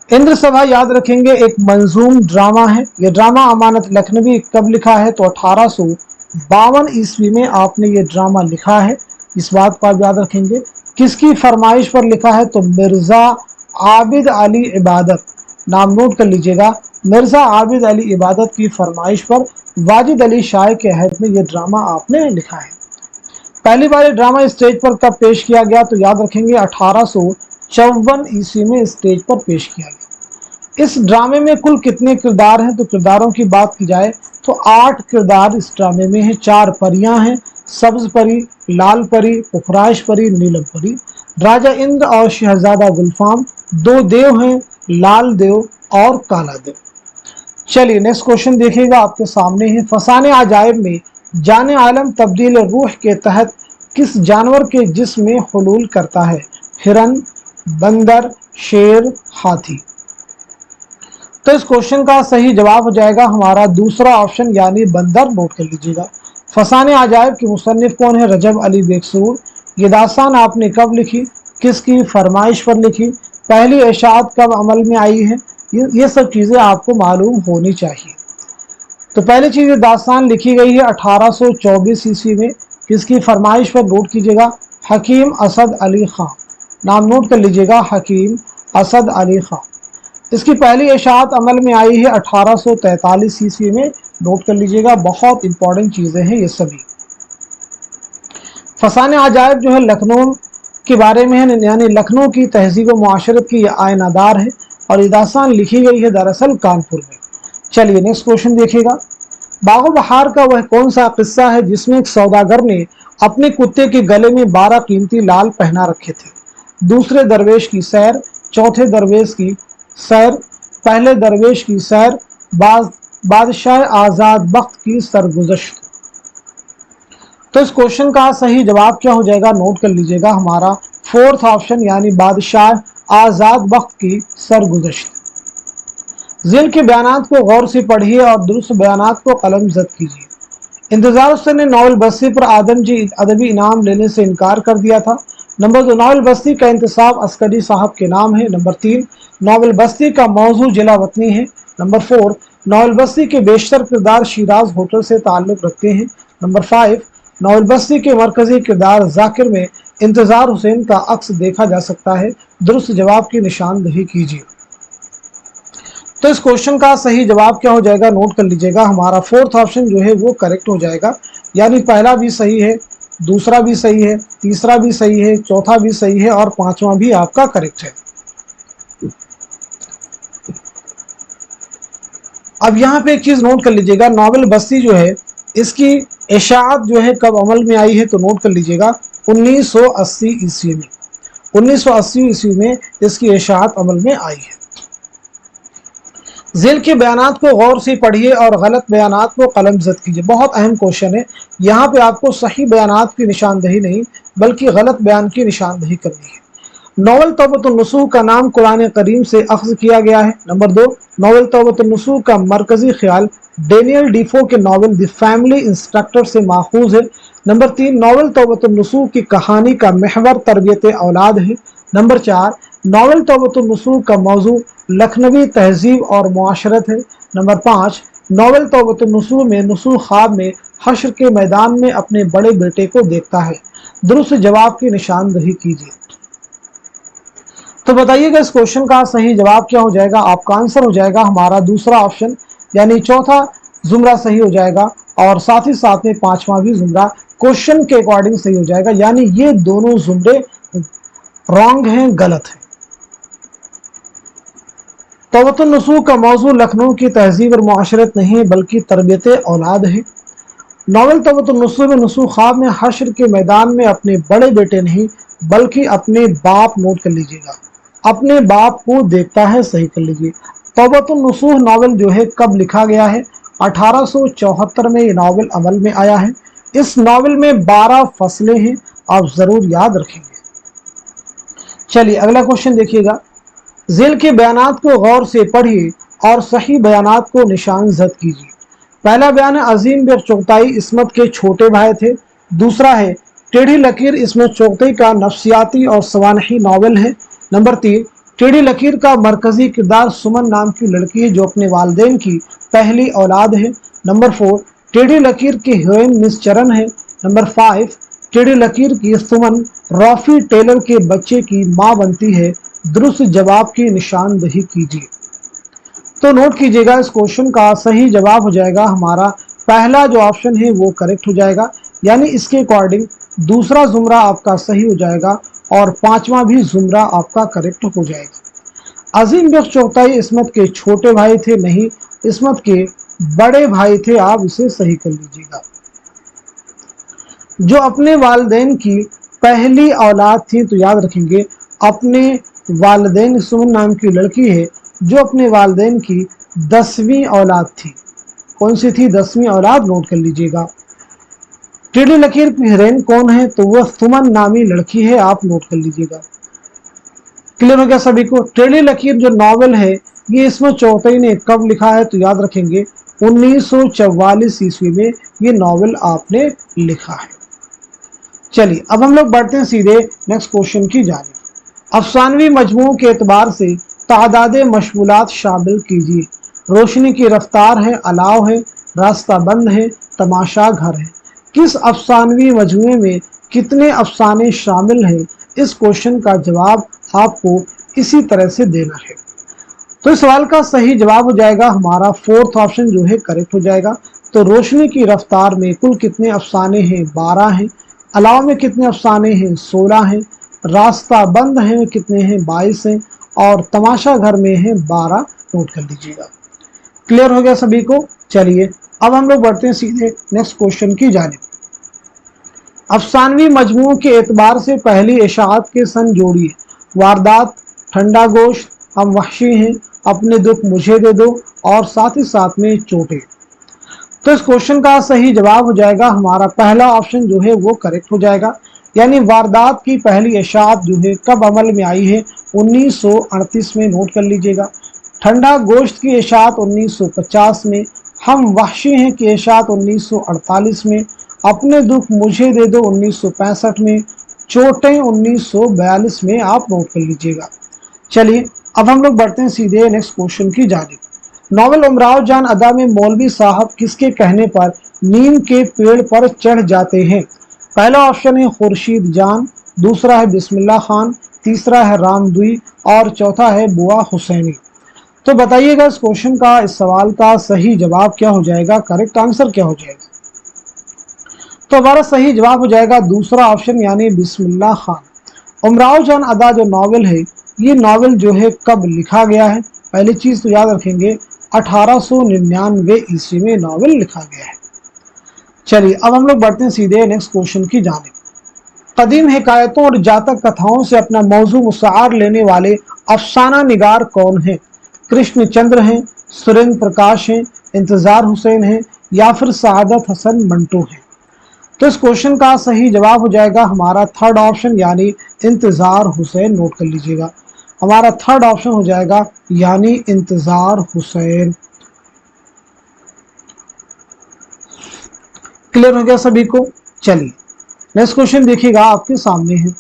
इंद्र सभा याद रखेंगे एक मंजूम ड्रामा है। ये ड्रामा अमानत लखनवी कब लिखा है, तो 1852 ईस्वी में आपने ये ड्रामा लिखा है। इस बात को आप याद रखेंगे। किसकी फरमाइश पर लिखा है, तो मिर्जा आबिद अली इबादत। नाम नोट कर लीजिएगा, मिर्जा आबिद अली इबादत की फरमाइश पर वाजिद अली शाह के अहद में ये ड्रामा आपने लिखा है। पहली बार ये ड्रामा स्टेज पर कब पेश किया गया, तो याद रखेंगे 1854 ईस्वी में स्टेज पर पेश किया गया। इस ड्रामे में कुल कितने किरदार हैं, तो किरदारों की बात की जाए तो 8 किरदार इस ड्रामे में हैं। 4 परियां हैं, सब्ज परी, लाल परी, पुखराज परी, नीलम परी। राजा इंद्र और शहजादा गुलफाम 2 देव हैं, लाल देव और काला देव। चलिए नेक्स्ट क्वेश्चन देखिएगा आपके सामने है। फसाने अजायब में जाने आलम तब्दील रूह के तहत किस जानवर के जिस्म में हुलूल करता है, हिरन, बंदर, शेर, हाथी। तो इस क्वेश्चन का सही जवाब हो जाएगा हमारा दूसरा ऑप्शन, यानी बंदर। नोट कर लीजिएगा। फसाने अजायब की मुसन्निफ कौन है, रजब अली बेग सरूर। ये दास्तान आपने कब लिखी, किसकी फरमाइश पर लिखी, पहली इशाअत कब अमल में आई है, ये सब चीज़ें आपको मालूम होनी चाहिए। तो पहली चीज़ ये दास्तान लिखी गई है 1824 ईस्वी में। किसकी फरमाइश पर, नोट कीजिएगा, हकीम असद अली खां। नाम नोट कर लीजिएगा, हकीम असद अली खां। इसकी पहली इशाअत अमल में आई है 1843 ईस्वी में। नोट कर लीजिएगा, बहुत इंपॉर्टेंट चीज़ें हैं ये सभी। फसाने अजायब जो है लखनऊ के बारे में है, यानी लखनऊ की तहजीब व मुआशरत की आयनादार है। और ये दास्तान लिखी गई है दरअसल कानपुर में। चलिए नेक्स्ट क्वेश्चन देखिएगा। बागो बहार का वह कौन सा किस्सा है जिसमें एक सौदागर ने अपने कुत्ते के गले में 12 कीमती लाल पहना रखे थे? दूसरे दरवेश की सैर, चौथे दरवेश की सैर, पहले दरवेश की सैर, बादशाह आजाद बख्त की सरगुज़श्त। तो इस क्वेश्चन का सही जवाब क्या हो जाएगा, नोट कर लीजिएगा, हमारा फोर्थ ऑप्शन यानी बादशाह आजाद बख्त की सरगुज़श्त। ज़िल के बयानात को गौर से पढ़िए और दुरुस्त बयानात को कलम जद कीजिए। इंतजार हुसैन ने नावल बस्ती पर आदमजी अदबी इनाम लेने से इनकार कर दिया था। नंबर 2, नावल बस्ती का इंतसाब अस्करी साहब के नाम है। नंबर 3, नावल बस्ती का मौजू जिला वतनी है। नंबर 4, नावल बस्ती के बेशतर किरदार शिराज होटल से ताल्लुक़ रखते हैं। नंबर 5, नावल बस्ती के मरकजी किरदार जाकिर में इंतजार हुसैन का अक्स देखा जा सकता है। दुरुस्त जवाब की निशानदही कीजिए। तो इस क्वेश्चन का सही जवाब क्या हो जाएगा, नोट कर लीजिएगा, हमारा फोर्थ ऑप्शन जो है वो करेक्ट हो जाएगा, यानी पहला भी सही है, दूसरा भी सही है, तीसरा भी सही है, चौथा भी सही है और पांचवा भी आपका करेक्ट है। अब यहाँ पे एक चीज नोट कर लीजिएगा, नावल बस्ती जो है इसकी इशाअत जो है कब अमल में आई है, तो नोट कर लीजिएगा 1980 ईस्वी में। 1980 ईस्वी में इसकी इशाअत अमल में आई है। ज़िल के बयानात को गौर से पढ़िए और गलत बयानात को कलम जद कीजिए। बहुत अहम क्वेश्चन है, यहाँ पे आपको सही बयानात की निशानदही नहीं बल्कि गलत बयान की निशानदही करनी है। नावल तौबतुन नसूह का नाम कुरान करीम से अख्ज़ किया गया है। नंबर 2, नावल तौबतुन नसूह का मरकजी ख्याल डेनियल डीफो के नावल द फैमिली इंस्ट्रक्टर से माखूज है। नंबर 3, नावल तौबतुन नसूह की कहानी का महवर तरबियत औलाद है। नंबर 4, नावल तौबतुन नसूह का मौजू लखनवी तहजीब और मुआशरत है। नंबर 5, नावल तौबतुन नसूह में नसूह ख्वाब में हश्र के मैदान में अपने बड़े बेटे को देखता है। दुरुस्त जवाब की निशानदही कीजिए। तो बताइएगा इस क्वेश्चन का सही जवाब क्या हो जाएगा, आपका आंसर हो जाएगा हमारा दूसरा ऑप्शन, यानी चौथा जुमरा सही हो जाएगा और साथ ही साथ में पांचवा भी जुमरा क्वेश्चन के अकॉर्डिंग सही हो जाएगा, यानी ये दोनों जुमरे रॉन्ग हैं, गलत हैं। तौबतुन नसूह का मौजू लखनऊ की तहजीब और मुआशरत नहीं बल्कि तरबियत औलाद है। नावल तौबतुन नसूह में नसूह ख्वाब में हश्र के मैदान में अपने बड़े बेटे नहीं बल्कि अपने बाप, नोट कर लीजिएगा, अपने बाप को देखता है, सही कर लीजिए। तौबतुन नसूह नावल जो है कब लिखा गया है, 1874 में ये नावल अमल में आया है। इस नावल में 12 फसलें हैं, आप जरूर याद रखेंगे। चलिए अगला क्वेश्चन देखिएगा। ज़िल के बयानात को गौर से पढ़िए और सही बयानात को निशान जद कीजिए। पहला बयान है अजीम बेग चुगताई इस्मत के छोटे भाई थे। दूसरा है टेढ़ी लकीर इस्मत चुगताई का नफ्सियाती और सवानही नावल है। नंबर 3, टेढ़ी लकीर का मरकजी किरदार सुमन नाम की लड़की है जो अपने वालिदैन की पहली औलाद है। नंबर 4, टेढ़ी लकीर की हीरोइन मिस चरण है। नंबर 5, टेढ़ी लकीर की सुमन रॉफी टेलर के बच्चे की मां बनती है। दुरुस्त जवाब की निशानदही कीजिए। तो नोट कीजिएगा इस क्वेश्चन का सही जवाब हो जाएगा हमारा पहला जो ऑप्शन है वो करेक्ट हो जाएगा, यानी इसके अकॉर्डिंग दूसरा जुमरा आपका सही हो जाएगा और पांचवा भी जुमरा आपका करेक्ट हो जाएगा। अजीम बेग चुगताई इस्मत के छोटे भाई थे, नहीं इस्मत के बड़े भाई थे, आप इसे सही कर लीजिएगा। जो अपने वालिदैन की पहली औलाद थी, तो याद रखेंगे अपने वालिदैन, सुमन नाम की लड़की है जो अपने वालिदैन की 10वीं औलाद थी। कौन सी थी? 10वीं औलाद, नोट कर लीजिएगा। टेढ़ी लकीर की हीरोइन कौन है? तो वह सुमन नामी लड़की है, आप नोट कर लीजिएगा। क्लियर हो गया सभी को? टेढ़ी लकीर जो नॉवल है ये इस्मत चुगताई ने कब लिखा है? तो याद रखेंगे 1944 ईस्वी में ये नॉवल आपने लिखा है। चलिए अब हम लोग बढ़ते हैं सीधे नेक्स्ट क्वेश्चन की जानिब। अफसानवी मजमू के एतबार से तादाद मशगूलात शामिल कीजिए। रोशनी की रफ्तार है, अलाव है, रास्ता बंद है, तमाशा घर है। किस अफसानवी मजमूए में कितने अफसाने शामिल हैं? इस क्वेश्चन का जवाब आपको इसी तरह से देना है। तो इस सवाल का सही जवाब हो जाएगा हमारा फोर्थ ऑप्शन जो है करेक्ट हो जाएगा। तो रोशनी की रफ्तार में कुल कितने अफसाने हैं? 12 हैं। अलाव में कितने अफसाने हैं? 16 हैं। रास्ता बंद है कितने हैं? 22 हैं। और तमाशा घर में है 12 नोट कर लीजिएगा। क्लियर हो गया सभी को? चलिए अब हम लोग बढ़ते हैं सीधे नेक्स्ट क्वेश्चन की जानिब। अफसानवी मजमू के एतबार से पहली इशाअत के सन जोड़िए। वारदात, ठंडा गोश्त, हम वहशी हैं, अपने दुख मुझे दे दो और साथ ही साथ में चोटें। तो इस क्वेश्चन का सही जवाब हो जाएगा हमारा पहला ऑप्शन जो है वो करेक्ट हो जाएगा। यानी वारदात की पहली इशाअत जो है कब अमल में आई है? 1938 में, नोट कर लीजिएगा। ठंडा गोश्त की इशाअत 1950 में, हम वहशी हैं की इशाअत 1948 में, अपने दुख मुझे दे दो 1965 में, चोटें 1942 में, आप नोट कर लीजिएगा। चलिए अब हम लोग बढ़ते हैं सीधे नेक्स्ट क्वेश्चन की जानिब। नॉवल उमराव जान अदा में मौलवी साहब किसके कहने पर नीम के पेड़ पर चढ़ जाते हैं? पहला ऑप्शन है खुर्शीद जान, दूसरा है बिस्मिल्लाह खान, तीसरा है रामदुई और चौथा है बुआ हुसैनी। तो बताइएगा इस क्वेश्चन का, इस सवाल का सही जवाब क्या हो जाएगा, करेक्ट आंसर क्या हो जाएगा? तो हमारा सही जवाब हो जाएगा दूसरा ऑप्शन यानी बिस्मिल्लाह खान। उमराव जान अदा जो नॉवल है, ये नॉवल जो है कब लिखा गया है? पहली चीज तो याद रखेंगे 1899 ईस्वी में नॉवल लिखा गया है। चलिए अब हम लोग बढ़ते हैं सीधे नेक्स्ट क्वेश्चन की जानिब। कदीम हिकायतों और जातक कथाओं से अपना मौजू मुसार लेने वाले अफसाना निगार कौन है? कृष्ण चंद्र हैं, सुरेंद्र प्रकाश हैं, इंतजार हुसैन हैं या फिर सआदत हसन मंटो हैं? तो इस क्वेश्चन का सही जवाब हो जाएगा हमारा थर्ड ऑप्शन यानी इंतजार हुसैन, नोट कर लीजिएगा। हमारा थर्ड ऑप्शन हो जाएगा यानी इंतजार हुसैन। क्लियर हो गया सभी को? चलिए नेक्स्ट क्वेश्चन देखिएगा आपके सामने है।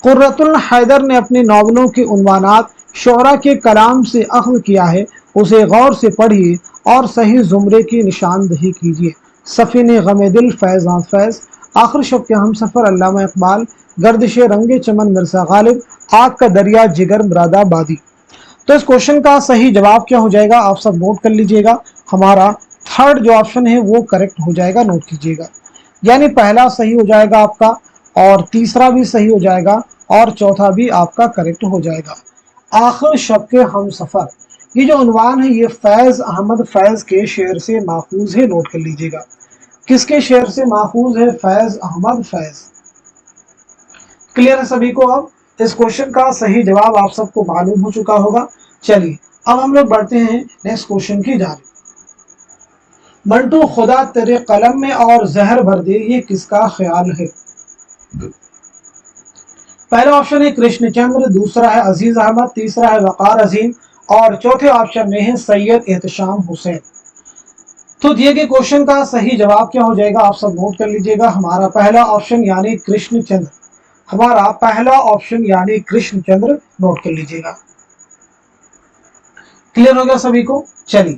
कुर्रतुल हैदर ने अपने नॉवलों के उन्वानात शोरा के कलाम से अख्ज़ किया है, उसे गौर से पढ़िए और सही जुमरे की निशानदही कीजिए। सफीने गमे दिल फैज़ान फैज़, आखिर शब के हम सफ़र अल्लामा इकबाल, गर्दिश रंगे चमन मिर्ज़ा गालिब, आग का दरिया जिगर मुरादाबादी। तो इस क्वेश्चन का सही जवाब क्या हो जाएगा, आप सब नोट कर लीजिएगा। हमारा थर्ड जो ऑप्शन है वो करेक्ट हो जाएगा, नोट कीजिएगा। यानी पहला सही हो जाएगा आपका और तीसरा भी सही हो जाएगा और चौथा भी आपका करेक्ट हो जाएगा। आखिर शब के हम सफ़र, ये जो उन्वान है ये फैज़ अहमद फैज़ के शेर से माखूज है, नोट कर लीजिएगा। किसके शेर से माखूज है? फैज़ अहमद फैज़। क्लियर है सभी को? अब इस क्वेश्चन का सही जवाब आप सबको मालूम हो चुका होगा। चलिए अब हम लोग बढ़ते हैं नेक्स्ट क्वेश्चन की जानिब। मंटू खुदा तेरे कलम में और जहर भर दे, ये किसका ख्याल है? पहला ऑप्शन है कृष्णचंद्र, दूसरा है अजीज अहमद, तीसरा है वकार अजीम और चौथे ऑप्शन में है सैयद एहतशाम हुसैन। तो दिए गए क्वेश्चन का सही जवाब क्या हो जाएगा, आप सब नोट कर लीजिएगा। हमारा पहला ऑप्शन यानी कृष्णचंद्र, हमारा पहला ऑप्शन यानी कृष्णचंद्र, नोट कर लीजिएगा। क्लियर हो गया सभी को? चलिए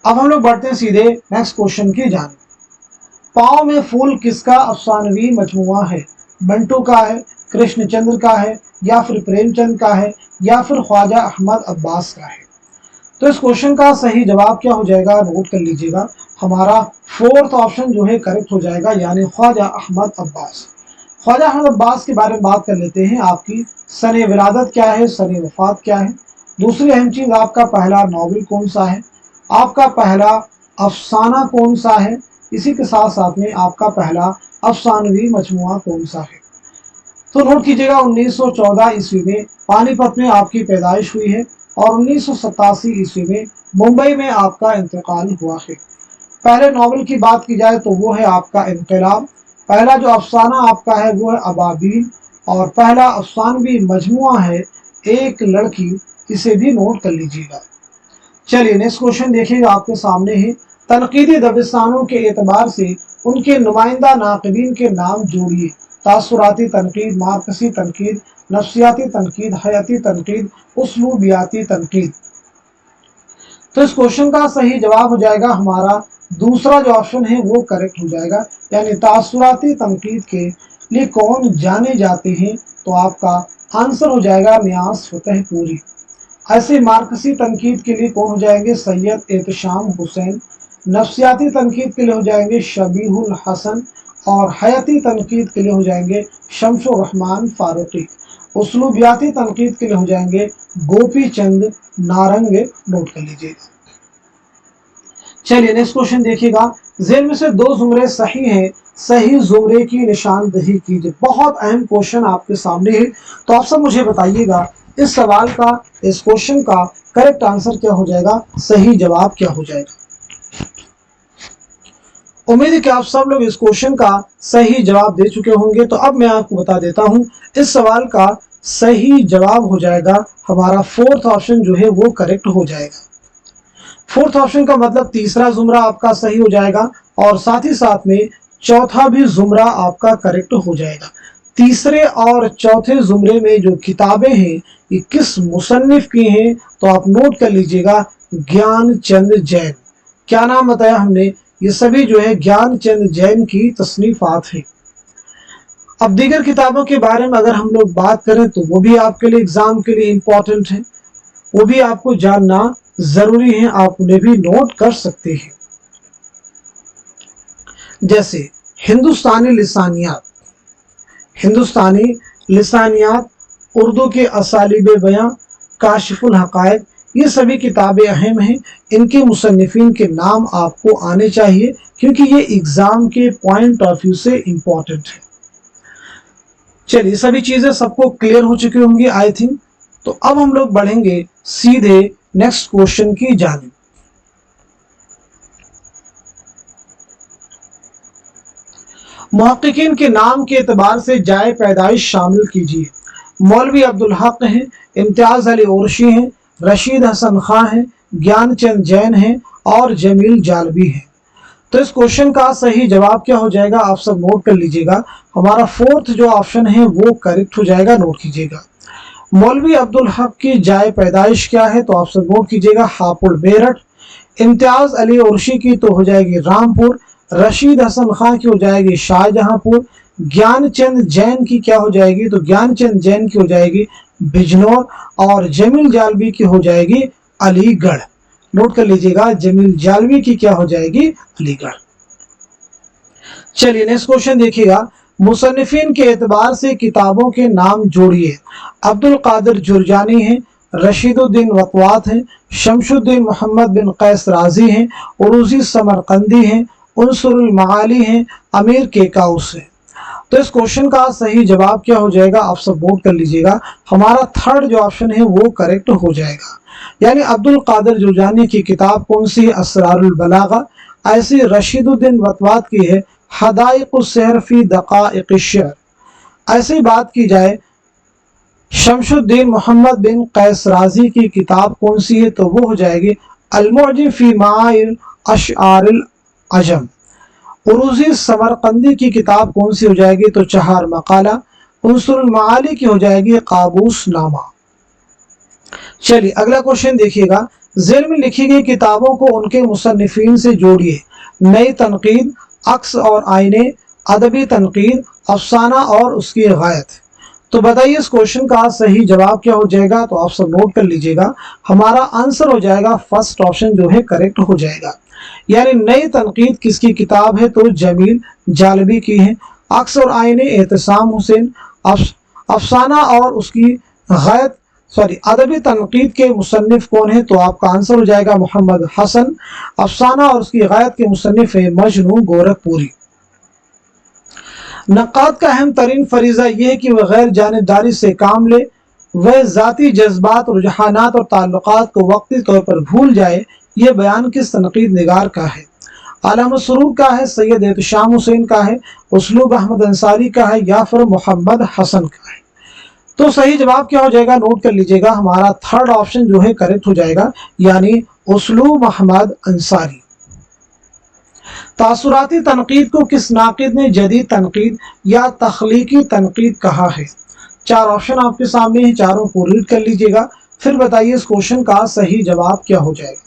अब हम लोग बढ़ते हैं सीधे नेक्स्ट क्वेश्चन की जानिब। पाँव में फूल किसका अफसानवी मजमुआ है? मंटू का है, कृष्णचंद्र का है या फिर प्रेमचंद का है या फिर ख्वाजा अहमद अब्बास का है? तो इस क्वेश्चन का सही जवाब क्या हो जाएगा, नोट कर लीजिएगा। हमारा फोर्थ ऑप्शन जो है करेक्ट हो जाएगा यानी ख्वाजा अहमद अब्बास। ख्वाजा अहमद अब्बास के बारे में बात कर लेते हैं। आपकी सने विलादत क्या है, सने वफात क्या है, दूसरी अहम चीज आपका पहला नॉवल कौन सा है, आपका पहला अफसाना कौन सा है, इसी के साथ साथ में आपका पहला अफसानवी मजमुआ कौन सा है। तो नोट कीजिएगा 1914 ईस्वी में पानीपत में आपकी पैदाइश हुई है और 1987 ईस्वी में मुंबई में आपका इंतकाल हुआ है। पहले नॉवल की बात की जाए तो वो है आपका इनकलाब, पहला जो अफसाना आपका है वो है अबाबील और पहला अफसानवी मजमुआ है एक लड़की, इसे भी नोट कर लीजिएगा। चलिए नेक्स्ट क्वेश्चन देखिएगा आपके सामने है। तनकीदी दबिस्तानों के एतबार से उनके नुमाइंदा नाक़दीन के नाम जोड़िए। तासुराती तनकीद, मार्कसी तनकीद, नफ्सियाती तनकीद, हयाती तनकीद, उसलूबियाती तनकीद। तो इस क्वेश्चन का सही जवाब हो जाएगा हमारा दूसरा जो ऑप्शन है वो करेक्ट हो जाएगा यानी तासुराती तनकीद के लिए कौन जाने जाते हैं, तो आपका आंसर हो जाएगा नियाज़ फतेहपुरी। ऐसे मार्कसी तनकीद के लिए कौन हो जाएंगे, सैयद एहतशाम हुसैन, नफ्सियाती तनकीद के लिए हो जाएंगे शबीहुल हसन और हयाती तनकीद के लिए हो जाएंगे शम्सुर रहमान फारूकी। उसलूबियाती तनकीद के लिए हो जाएंगे गोपी चंद नारंग, नोट कर लीजिएगा। चलिए नेक्स्ट क्वेश्चन देखिएगा, जेल में से दो जुमरे सही हैं, सही जुमरे की निशानदही कीजिए। बहुत अहम क्वेश्चन आपके सामने है, तो आप सब मुझे बताइएगा इस सवाल का, इस क्वेश्चन का करेक्ट आंसर क्या हो जाएगा, सही जवाब क्या हो जाएगा। उम्मीद है कि आप सब लोग इस क्वेश्चन का सही जवाब दे चुके होंगे। तो अब मैं आपको बता देता हूं, इस सवाल का सही जवाब हो जाएगा हमारा फोर्थ ऑप्शन जो है वो करेक्ट हो जाएगा। फोर्थ ऑप्शन का मतलब तीसरा जुमरा आपका सही हो जाएगा और साथ ही साथ में चौथा भी जुमरा आपका करेक्ट हो जाएगा। तीसरे और चौथे जुमरे में जो किताबें हैं ये किस मुसन्निफ की हैं, तो आप नोट कर लीजिएगा, ज्ञानचंद जैन। क्या नाम बताया हमने, ये सभी जो है ज्ञानचंद जैन की तसनीफात है। अब दीगर किताबों के बारे में अगर हम लोग बात करें तो वो भी आपके लिए एग्जाम के लिए इंपॉर्टेंट है, वो भी आपको जानना जरूरी है, आप उन्हें भी नोट कर सकते हैं। जैसे हिंदुस्तानी लिसानियात, हिंदुस्तानी लिसानियात, उर्दू के असालिब बयां, काशिफुल हकायक, ये सभी किताबें अहम हैं। इनके मुसन्निफिन के नाम आपको आने चाहिए क्योंकि ये एग्जाम के पॉइंट ऑफ व्यू से इंपॉर्टेंट है। चलिए सभी चीजें सबको क्लियर हो चुकी होंगी आई थिंक। तो अब हम लोग बढ़ेंगे सीधे नेक्स्ट क्वेश्चन की जानिब। मुहक्किकीन के नाम के एतबार से जाए पैदाइश शामिल कीजिए। मौलवी अब्दुल हक हैं, इम्तियाज अली उर्शी हैं, रशीद हसन खां हैं, ज्ञानचंद जैन हैं और जमील जालबी हैं। तो इस क्वेश्चन का सही जवाब क्या हो जाएगा, आप सब नोट कर लीजिएगा। हमारा फोर्थ जो ऑप्शन है वो करेक्ट हो जाएगा, नोट कीजिएगा। मौलवी अब्दुल हक की जाए पैदाइश क्या है, तो आप सब नोट कीजिएगा, हापुड़ मेरठ। इम्तियाज अली उर्शी की तो हो जाएगी रामपुर, रशीद हसन खां की हो जाएगी शाहजहांपुर, ज्ञानचंद जैन की क्या हो जाएगी, तो ज्ञानचंद जैन की हो जाएगी बिजनौर और जमील जालबी की हो जाएगी अलीगढ़। नोट कर लीजिएगा, जमील जालबी की क्या हो जाएगी, अलीगढ़। चलिए नेक्स्ट क्वेश्चन देखिएगा, मुसन्निफिन के एतबार से किताबों के नाम जोड़िए। अब्दुल कादिर जुरजानी हैं, रशीदुद्दीन वक़वात हैं, शमशुद्दीन मोहम्मद बिन कैस राजी हैं, उरूजी समरकंदी हैं, उनसुरुल मआली हैं, अमीर केकाउस हैं। तो इस क्वेश्चन का सही जवाब क्या हो जाएगा, आप सब नोट कर लीजिएगा। हमारा थर्ड जो ऑप्शन है वो करेक्ट हो जाएगा, यानी अब्दुल कादिर जुरजानी की किताब कौन सी है, असरारुल बलागा। ऐसी रशीदुद्दीन वक़वात की है हदाइक़ुस सहर फी दक़ाइक़ अश-शअर। ऐसी बात की जाए शमशुद्दीन मोहम्मद बिन कैस राजी की किताब कौन सी है, तो वो हो जाएगी अल-मुअज्म फी माइल अशआरिल अजम। उरूजी समरकंदी की किताब कौन सी हो जाएगी, तो चहार मकाला। उनसुरुल मआली की हो जाएगी काबूस नामा। चलिए अगला क्वेश्चन देखिएगा, जेल में लिखी गई किताबों को उनके मुसन्निफिन से जोड़िए। नई तनकीद, अक्स और आईने, अदबी तनकीद, अफसाना और उसकी गायत। तो बताइए इस क्वेश्चन का सही जवाब क्या हो जाएगा, तो आप सब नोट कर लीजिएगा। हमारा आंसर हो जाएगा फर्स्ट ऑप्शन जो है करेक्ट हो जाएगा, यानी नई तनकीद किसकी किताब है, तो जमील जालबी की है। अक्स और आईने एहतसाम हुसैन, अफसाना और उसकी गायत अदबी तनकीद के मुसन्निफ कौन है, तो आपका आंसर हो जाएगा मोहम्मद हसन। अफसाना और उसकी गायत के मुसन्निफ है मजनू गोरखपुरी। नक़ाद का अहम तरीन फरीज़ा यह है कि वह गैर जानिबदारी से काम ले, वह ज़ाती जज्बात, रुझानात और ताल्लुकात को वक्ती तौर पर भूल जाए। यह बयान किस तनकीद निगार का है, आला मसरूर का है, सैयद एहतशाम हुसैन का है, उसलूब अहमद अंसारी का है, या फिर मोहम्मद हसन का है। तो सही जवाब क्या हो जाएगा, नोट कर लीजिएगा। हमारा थर्ड ऑप्शन जो है करेक्ट हो जाएगा, यानी उसलूब अहमद अंसारी। तासुराती तनकीद को किस नाकिद ने जदीद तनकीद या तख्लीकी तनकीद कहा है। चार ऑप्शन आपके सामने है, चारों को रीड कर लीजिएगा, फिर बताइए इस क्वेश्चन का सही जवाब क्या हो जाएगा।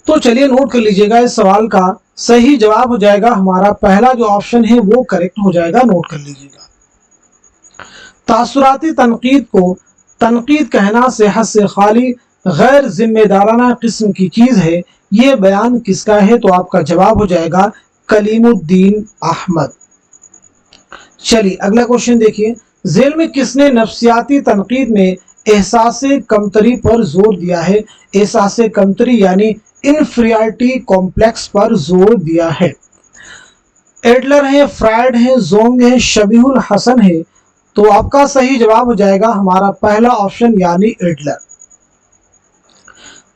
तो चलिए नोट कर लीजिएगा, इस सवाल का सही जवाब हो जाएगा हमारा पहला जो ऑप्शन है वो करेक्ट हो जाएगा, नोट कर लीजिएगा। तासुराती तनकीद को तनकीद कहना सेहत से खाली गैर जिम्मेदाराना किस्म की चीज है ये बयान किसका है? तो आपका जवाब हो जाएगा कलीमुद्दीन अहमद। चलिए अगला क्वेश्चन देखिए, झेल में किसने नफ्सियाती तनकीद में एहसासे कमतरी पर जोर दिया है? एहसासे कमतरी यानी इन्फीरियरिटी कॉम्प्लेक्स पर जोर दिया है। एडलर है, फ्रायड है, जोंग है, शबीहुल हसन है। तो आपका सही जवाब हो जाएगा हमारा पहला ऑप्शन यानी एडलर।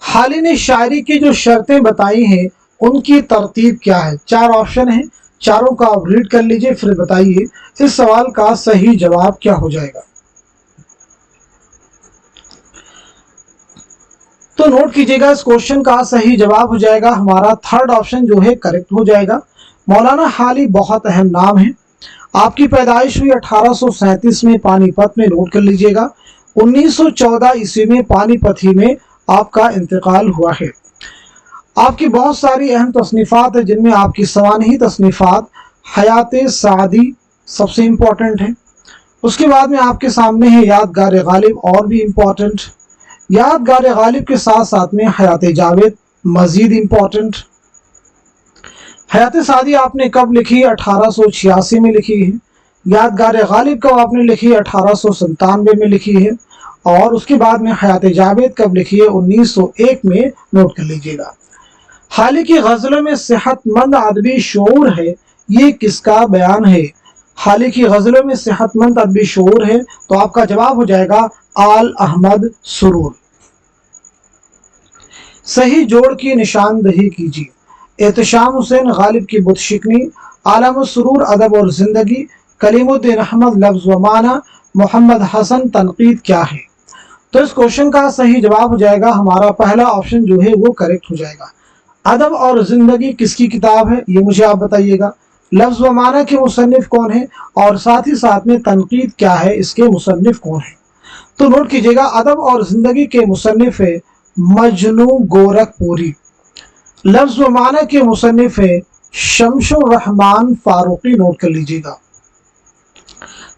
हाली ने शायरी की जो शर्तें बताई हैं उनकी तरतीब क्या है? चार ऑप्शन है, चारों का आप रीड कर लीजिए, फिर बताइए इस सवाल का सही जवाब क्या हो जाएगा। तो नोट कीजिएगा, इस क्वेश्चन का सही जवाब हो जाएगा हमारा थर्ड ऑप्शन जो है करेक्ट हो जाएगा। मौलाना हाली बहुत अहम नाम है। आपकी पैदाइश हुई 1837 में पानीपत में, नोट कर लीजिएगा। 1914 ईस्वी में पानीपत ही में आपका इंतकाल हुआ है। आपकी बहुत सारी अहम तसनीफात है, जिनमें आपकी सवानही तसनीफात हयात सादी सबसे इम्पोर्टेंट है। उसके बाद में आपके सामने है यादगार गालिब, और भी इम्पोर्टेंट। यादगार गालिब के साथ साथ में हयात जावेद मजीद इम्पोर्टेंट। हयात सादी आपने कब लिखी? 1886 में लिखी है। यादगार गालिब कब आपने लिखी? 1897 में लिखी है। और उसके बाद में हयात जावेद कब लिखी है? 1901 में, नोट कर लीजिएगा। हाली की गजलों में सेहतमंद अदबी शऊर है, ये किसका बयान है? हाली की गजलों में सेहतमंद अदबी शऊर है, तो आपका जवाब हो जाएगा आल अहमद सुरूर। सही जोड़ की निशानदही कीजिए। एहतशाम हुसैन गालिब की बुत शिकनी, आलम सुरूर अदब और जिंदगी, कलीमुद्दीन अहमद लफ्ज व माना, मोहम्मद हसन तनकीद क्या है? तो इस क्वेश्चन का सही जवाब हो जाएगा हमारा पहला ऑप्शन जो है वो करेक्ट हो जाएगा। अदब और जिंदगी किसकी किताब है, ये मुझे आप बताइएगा। लफ्ज व माना के मुसन्निफ कौन है, और साथ ही साथ में तनकीद क्या है, इसके मुसन्निफ कौन है? तो नोट कीजिएगा, अदब और जिंदगी के मुसन्निफ है मजनू गोरखपुरी। लफ्ज व माना के मुसन्निफ है शमशुर रहमान फारूकी, नोट कर लीजिएगा।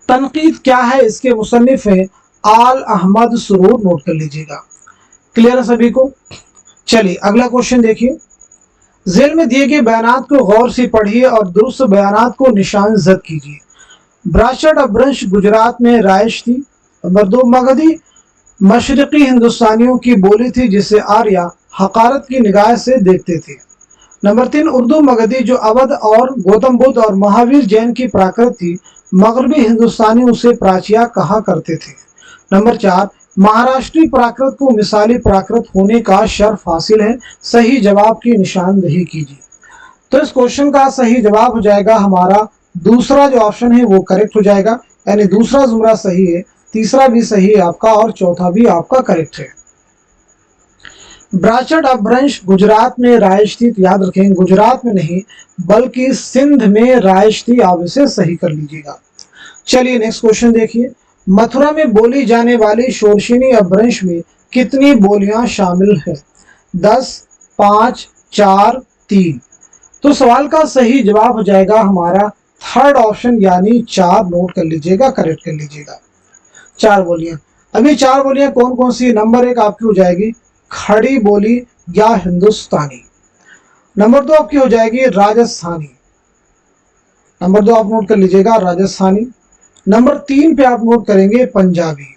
तनकीद क्या है, इसके मुसन्निफ है आल अहमद सुरूर, नोट कर लीजिएगा। क्लियर है सभी को? चलिए अगला क्वेश्चन देखिए, झेल में दिए गए बयानात को गौर से पढ़िए और दुरुस्त बयानात को निशान जद कीजिए। ब्राशर्ड अपभ्रंश गुजरात में राइश थी। नंबर 2, मगधी मशरकी हिंदुस्तानियों की बोली थी जिसे आर्या हकारत की निगाह से देखते थे। नंबर 3, उर्दू मगधी जो अवध और गौतम बुद्ध और महावीर जैन की प्राकृत थी, मगरबी हिंदुस्तानी उसे प्राच्या कहा करते थे। नंबर 4, महाराष्ट्री प्राकृत को मिसाली प्राकृत होने का शर्फ हासिल है। सही जवाब की निशानदही कीजिए। तो इस क्वेश्चन का सही जवाब हो जाएगा हमारा दूसरा जो ऑप्शन है वो करेक्ट हो जाएगा, यानी दूसरा जुमरा सही है, तीसरा भी सही है आपका, और चौथा भी आपका करेक्ट है। ब्राशर्ड अपभ्रंश गुजरात में राइश थी, तो याद रखें गुजरात में नहीं बल्कि सिंध में राइश थी, आप इसे सही कर लीजिएगा। चलिए नेक्स्ट क्वेश्चन देखिए, मथुरा में बोली जाने वाली शोरशिनी अपभ्रंश में कितनी बोलियां शामिल है? 10, 5, 4, 3। तो सवाल का सही जवाब हो जाएगा हमारा थर्ड ऑप्शन यानी 4, नोट कर लीजिएगा, करेक्ट कर लीजिएगा। 4 बोलियां। अभी 4 बोलियां कौन कौन सी? नंबर 1 आपकी हो जाएगी खड़ी बोली या हिंदुस्तानी। नंबर 2 आपकी हो जाएगी राजस्थानी। नंबर 2 आप नोट कर लीजिएगा राजस्थानी। नंबर 3 पे आप नोट करेंगे पंजाबी,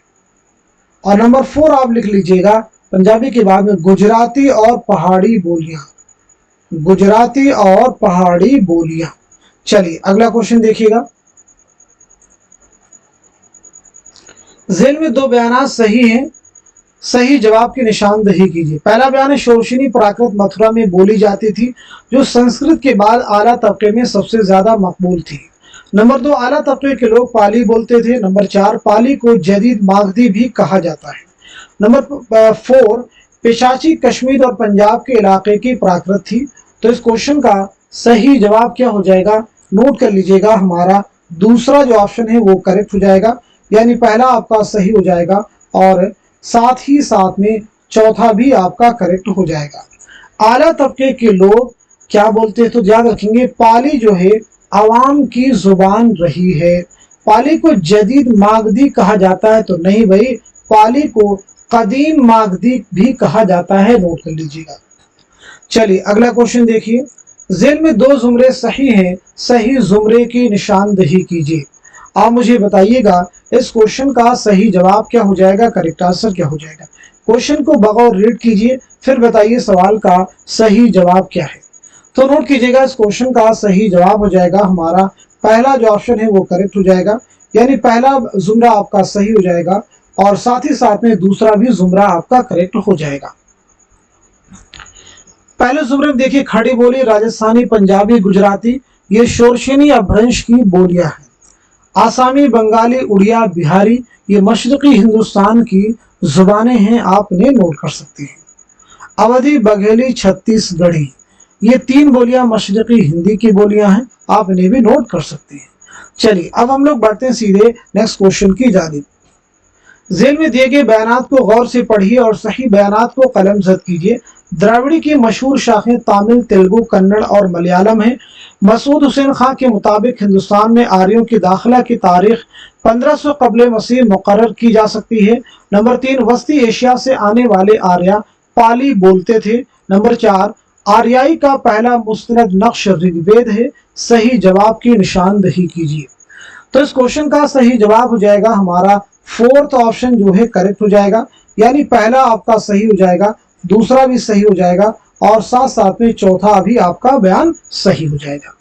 और नंबर 4 आप लिख लीजिएगा पंजाबी के बाद में गुजराती और पहाड़ी बोलियां। गुजराती और पहाड़ी बोलियां। चलिए अगला क्वेश्चन देखिएगा, झेल में 2 बयान सही हैं, सही जवाब की निशानदही कीजिए। पहला बयान है शोरशिनी प्राकृत मथुरा में बोली जाती थी, जो संस्कृत के बाद आला तबके में सबसे ज्यादा मकबूल थी। नंबर 2, आला तबके के लोग पाली बोलते थे। नंबर 4, पाली को जदीद मागधी भी कहा जाता है। नंबर 4, पेशाची कश्मीर और पंजाब के इलाके की प्राकृत थी। तो इस क्वेश्चन का सही जवाब क्या हो जाएगा? नोट कर लीजिएगा, हमारा दूसरा जो ऑप्शन है वो करेक्ट हो जाएगा, यानी पहला आपका सही हो जाएगा और साथ ही साथ में चौथा भी आपका करेक्ट हो जाएगा। आला तबके के लोग क्या बोलते हैं? तो याद रखेंगे पाली जो है आवाम की जुबान रही है। पाली को जदीद मागधी कहा जाता है? तो नहीं भाई, पाली को कदीम मागधी भी कहा जाता है, नोट कर लीजिएगा। चलिए अगला क्वेश्चन देखिए, जेल में दो जुमरे सही हैं, सही जुमरे की निशानदही कीजिए। आप मुझे बताइएगा इस क्वेश्चन का सही जवाब क्या हो जाएगा, करेक्ट आंसर क्या हो जाएगा। क्वेश्चन को बगौर रीड कीजिए, फिर बताइए सवाल का सही जवाब क्या है। तो नोट कीजिएगा इस क्वेश्चन का सही जवाब हो जाएगा हमारा पहला जो ऑप्शन है वो करेक्ट हो जाएगा, यानी पहला जुमरा आपका सही हो जाएगा और साथ ही साथ में दूसरा भी जुमरा आपका करेक्ट हो जाएगा। पहले जुमरे में देखिए खड़ी बोली, राजस्थानी, पंजाबी, गुजराती, ये शोरशेनी अपभ्रंश की बोलियां हैं। आसामी, बंगाली, उड़िया, बिहारी, ये मशरकी हिंदुस्तान की जुबानें हैं, आप इन्हें नोट कर सकते हैं। अवधी, बघेली, छत्तीसगढ़ी, ये तीन बोलियां मशरकी हिंदी की बोलियां हैं, आप इन्हें भी नोट कर सकते हैं। चलिए अब हम लोग बढ़ते हैं सीधे नेक्स्ट क्वेश्चन की जानिब। जेल में दिए गए बयानात को गौर से पढ़िए और सही बयानात को कलमजद कीजिए। द्राविड़ी की मशहूर शाखें तमिल, तेलुगु, कन्नड़ और मलयालम हैं। मसूद हुसैन खां के मुताबिक हिंदुस्तान में आर्यों की दाखिला की तारीख 1500 कबल मसीह मुकर्रर की जा सकती है। नंबर 3, वस्ती एशिया से आने वाले आर्या पाली बोलते थे। नंबर 4, आर्याई का पहला मुस्तनद नक्श ऋग्वेद है। सही जवाब की निशानदही कीजिए। तो इस क्वेश्चन का सही जवाब हो जाएगा हमारा फोर्थ ऑप्शन जो है करेक्ट हो जाएगा, यानी पहला आपका सही हो जाएगा, दूसरा भी सही हो जाएगा और साथ साथ में चौथा भी आपका बयान सही हो जाएगा।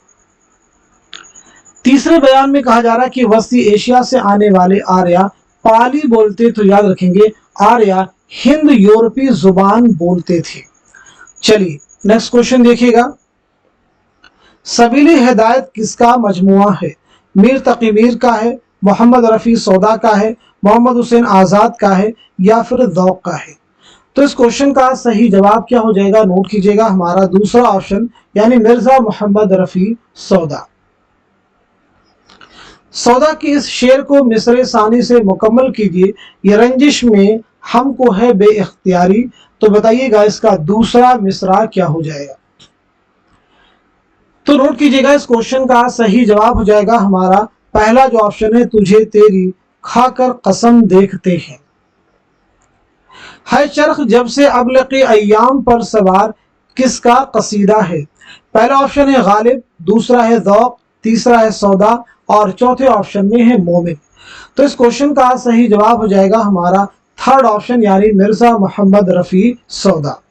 तीसरे बयान में कहा जा रहा है कि वस्ती एशिया से आने वाले आर्या पाली बोलते, तो याद रखेंगे आर्या हिंद यूरोपीय जुबान बोलते थे। चलिए नेक्स्ट क्वेश्चन देखिएगा, सबीली हिदायत किसका मजमुआ है? मीर तकी मीर का है, मोहम्मद रफी सौदा का है, मोहम्मद हुसैन आजाद का है या फिर ज़ौक़ का है। तो इस क्वेश्चन का सही जवाब क्या हो जाएगा, नोट कीजिएगा हमारा दूसरा ऑप्शन, यानी मिर्जा मोहम्मद रफी सौदा। सौदा की इस शेर को मिसरे सानी से मुकम्मल कीजिए। ये रंजिश में हमको है बेइख्तियारी, तो बताइएगा इसका दूसरा मिसरा क्या हो जाएगा। तो नोट कीजिएगा इस क्वेश्चन का सही जवाब हो जाएगा हमारा पहला जो ऑप्शन है, तुझे तेरी खाकर कसम देखते हैं। है चरख जब से अबलकी अय्याम पर सवार किसका कसीदा है? पहला ऑप्शन है गालिब, दूसरा है ज़ौक़, तीसरा है सौदा और चौथे ऑप्शन में है मोमिन। तो इस क्वेश्चन का सही जवाब हो जाएगा हमारा थर्ड ऑप्शन, यानी मिर्जा मोहम्मद रफी सौदा।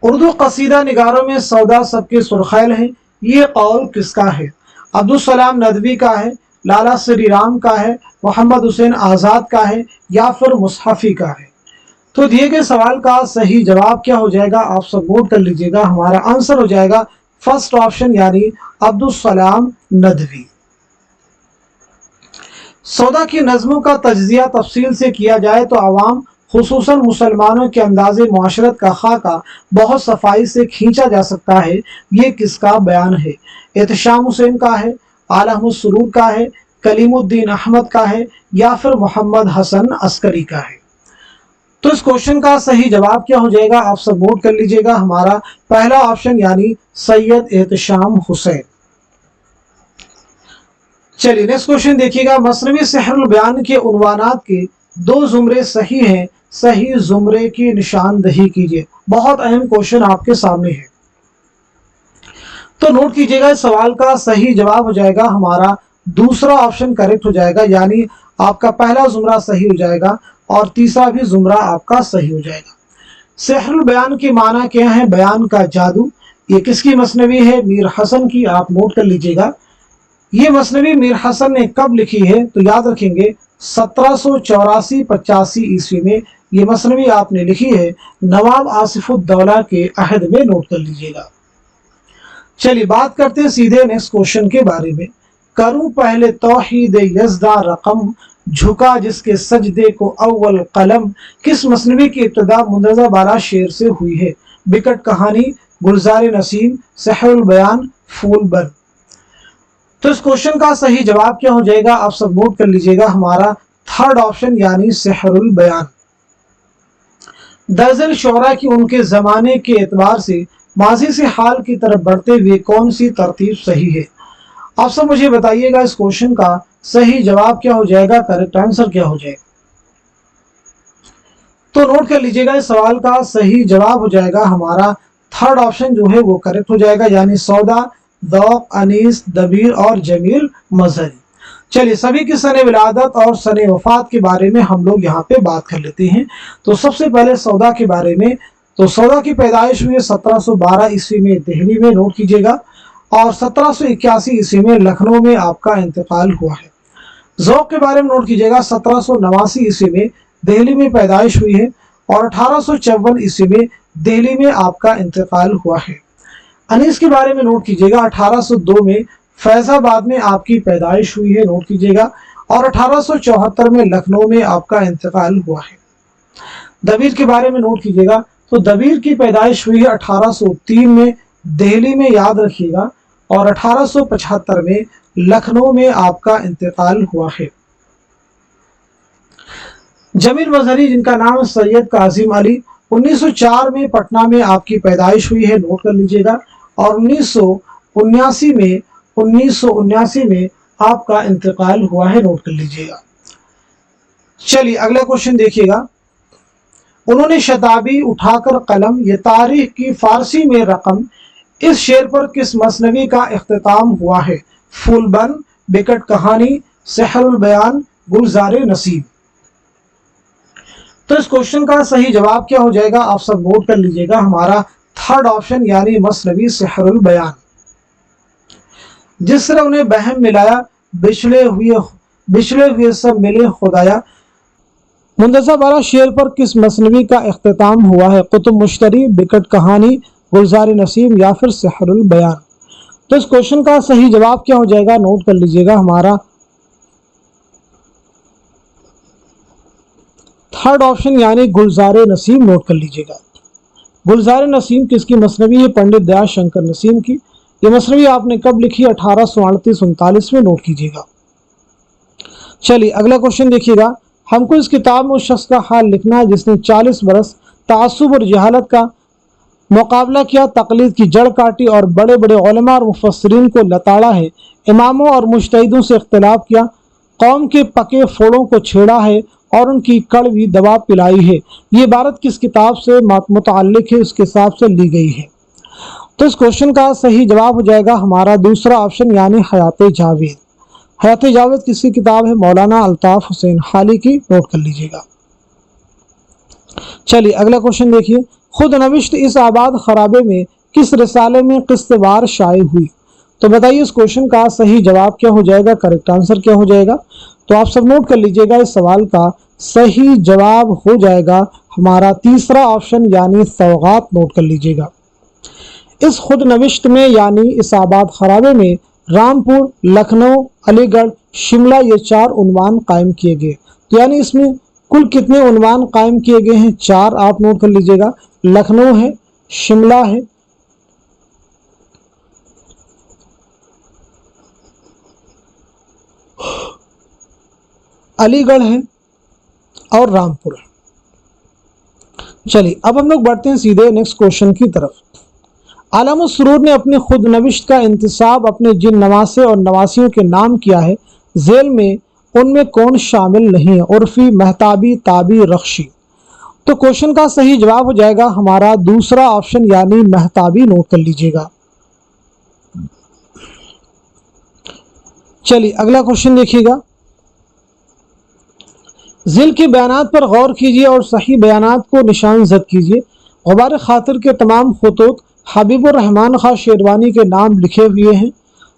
उर्दू कसीदा निगारों में सौदा सबके सुरखैल है, ये कौल किसका है? अब्दुल सलाम नदवी का है, लाला श्री राम का है, मोहम्मद हुसैन आज़ाद का है या फिर मुसहफ़ी का है। तो दिए गए सवाल का सही जवाब क्या हो जाएगा, आप सब नोट कर लीजिएगा। हमारा आंसर हो जाएगा फर्स्ट ऑप्शन, यानी अब्दुल सलाम नदवी। सौदा की नज़मों का तज्जिया तफसील से किया जाए तो आवाम खुसूसन मुसलमानों के अंदाज़े मुआशरत का खाका बहुत सफाई से खींचा जा सकता है। ये किसका बयान है? एहतशाम हुसैन का है, आला अहमद सुरूर का है, कलीमुद्दीन अहमद का है या फिर मोहम्मद हसन अस्करी का है। तो इस क्वेश्चन का सही जवाब क्या हो जाएगा, आप सब नोट कर लीजिएगा। हमारा पहला ऑप्शन, यानी सैयद एहतशाम हुसैन। चलिए नेक्स्ट क्वेश्चन देखिएगा, मसनवी सेहरुल बयान के उन्वानात के दो जुमरे सही हैं, सही जुमरे की निशानदही कीजिए। बहुत अहम क्वेश्चन आपके सामने है, तो नोट कीजिएगा इस सवाल का सही जवाब हो जाएगा हमारा दूसरा ऑप्शन करेक्ट हो जाएगा, यानी आपका पहला जुमरा सही हो जाएगा और तीसरा भी जुमरा आपका सही हो जाएगा। सेहरुल बयान की माना क्या है? बयान का जादू। ये किसकी मसनवी है? मीर हसन की, आप नोट कर लीजिएगा। ये मसनवी मीर हसन ने कब लिखी है? तो याद रखेंगे 1784-85 ईस्वी में ये मसनवी आपने लिखी है, नवाब आसिफुद्दौला के अहद में, नोट कर लीजिएगा। चलिए बात करते हैं सीधे नेक्स्ट क्वेश्चन के बारे में। करूं पहले तौहीद यज़दा रकम, झुका जिसके सजदे को अव्वल कलम। किस मसनवी की इब्तिदा मुंदरजा 12 शेर से हुई है? बिकट कहानी, गुलजार नसीम, सेहरुल बयान, फूल बन। तो इस क्वेश्चन का सही जवाब क्या हो जाएगा, आप सब नोट कर लीजिएगा। हमारा थर्ड ऑप्शन, यानी सेहरुल बयान। दरअसल शोरा की उनके जमाने के एतबार से माजी से हाल की तरफ बढ़ते हुए कौन सी तरतीब सही है? आप सब मुझे बताइएगा इस क्वेश्चन का सही जवाब क्या हो जाएगा, करेक्ट आंसर क्या हो जाएगा। तो नोट कर लीजिएगा इस सवाल का सही जवाब हो जाएगा हमारा थर्ड ऑप्शन जो है वो करेक्ट हो जाएगा, यानी सौदा, ज़ौक़, अनीस, दबीर और जमील मजहरी। चलिए सभी की सने विलादत और सने वफात के बारे में हम लोग यहाँ पे बात कर लेते हैं। तो सबसे पहले सौदा के बारे में, तो सौदा की पैदाइश हुई 1712 ईस्वी में दिल्ली में, नोट कीजिएगा, और 1781 ईस्वी में लखनऊ में आपका इंतकाल हुआ है। ज़ौक़ के बारे में नोट कीजिएगा, 1789 ईस्वी में दिल्ली में पैदाइश हुई है और 1854 ईस्वी में दिल्ली में आपका इंतकाल हुआ है। अनीस के बारे में नोट कीजिएगा, 1802 में फैजाबाद में आपकी पैदाइश हुई है, नोट कीजिएगा, और 1874 में लखनऊ में आपका इंतकाल हुआ है। दबीर के बारे में नोट कीजिएगा, तो दबीर की पैदाइश हुई है 1803 में दिल्ली में, याद रखिएगा, और 1875 में लखनऊ में आपका इंतकाल हुआ है। जमील मजहरी, जिनका नाम सैयद कासिम अली, 1904 में पटना में आपकी पैदाइश हुई है, नोट कर लीजिएगा, और 1979 में आपका इंतकाल हुआ है, नोट कर लीजिएगा। चलिए अगला क्वेश्चन देखिएगा, उन्होंने शताबी उठाकर कलम, ये तारीख की फारसी में रकम, इस शेर पर किस मसनवी का इख्तिताम हुआ है? फूलबंद, बिकट कहानी, सहरुल बयान, गुलजार नसीब। तो इस क्वेश्चन का सही जवाब क्या हो जाएगा, आप सब नोट कर लीजिएगा, हमारा थर्ड ऑप्शन यानी मसनवी सहरुल बयान। जिस तरह उन्हें बहम मिलाया, बिछड़े हुए सब मिले खुदाया, मुंतज़ा बारह शेर पर किस मसनवी का इख्तिताम हुआ है? कुतुब मुश्तरी, बिकट कहानी, गुलजार नसीब या फिर सहरुल बयान। तो इस क्वेश्चन का सही जवाब क्या हो जाएगा, नोट कर लीजिएगा, हमारा थर्ड ऑप्शन यानी गुलजार नसीम, नोट कर लीजिएगा। गुलजार नसीम किसकी मसनवी है? पंडित दयाल शंकर नसीम की। ये मसनवी आपने कब लिखी? 1838-39 में, नोट कीजिएगा। चलिए अगला क्वेश्चन देखिएगा, हमको इस किताब में उस शख्स का हाल लिखना है जिसने 40 बरस तासुब और जहालत का मुकाबला किया, तकलीद की जड़ काटी और बड़े बड़े उलमा और मुफस्सिरीन को लताड़ा है, इमामों और मुज्तहिदों से इख्तिलाफ किया, कौम के पके फोड़ों को छेड़ा है और उनकी कड़वी दवा पिलाई है। ये इबारत किस किताब से मुताल्लिक है, उसके हिसाब से ली गई है। तो इस क्वेश्चन का सही जवाब हो जाएगा हमारा दूसरा ऑप्शन यानी हयात जावेद। हयात जावेद किसकी किताब है? मौलाना अल्ताफ हुसैन हाली की, नोट कर लीजिएगा। चलिए अगला क्वेश्चन देखिए, खुद नविश्त इस आबाद खराबे में किस रिसाले में किस्तवार शाये हुई? तो बताइए इस क्वेश्चन का सही जवाब क्या हो जाएगा, करेक्ट आंसर क्या हो जाएगा? तो आप सब नोट कर लीजिएगा, इस सवाल का सही जवाब हो जाएगा हमारा तीसरा ऑप्शन यानी सौगात, नोट कर लीजिएगा। इस खुद नविश्त में यानी इस आबाद खराबे में रामपुर, लखनऊ, अलीगढ़, शिमला ये 4 उन्वान कायम किए गए। तो यानी इसमें कुल कितने उन्वान कायम किए गए हैं? 4, आप नोट कर लीजिएगा। लखनऊ है, शिमला है, अलीगढ़ है और रामपुर है। चलिए अब हम लोग बढ़ते हैं सीधे नेक्स्ट क्वेश्चन की तरफ। आलम सुरूर ने अपने खुद नविश्त का इंतसाब अपने जिन नवासे और नवासियों के नाम किया है, झेल में उनमें कौन शामिल नहीं है? उर्फी, महताबी, ताबी, रख्शी। तो क्वेश्चन का सही जवाब हो जाएगा हमारा दूसरा ऑप्शन यानी महताबी, नोट कर लीजिएगा। चलिए अगला क्वेश्चन देखिएगा, झिल के बयानात पर गौर कीजिए और सही बयानात को निशान जद कीजिए। गुबार खातिर के तमाम खतूत हबीबुर रहमान खां शेरवानी के नाम लिखे हुए हैं।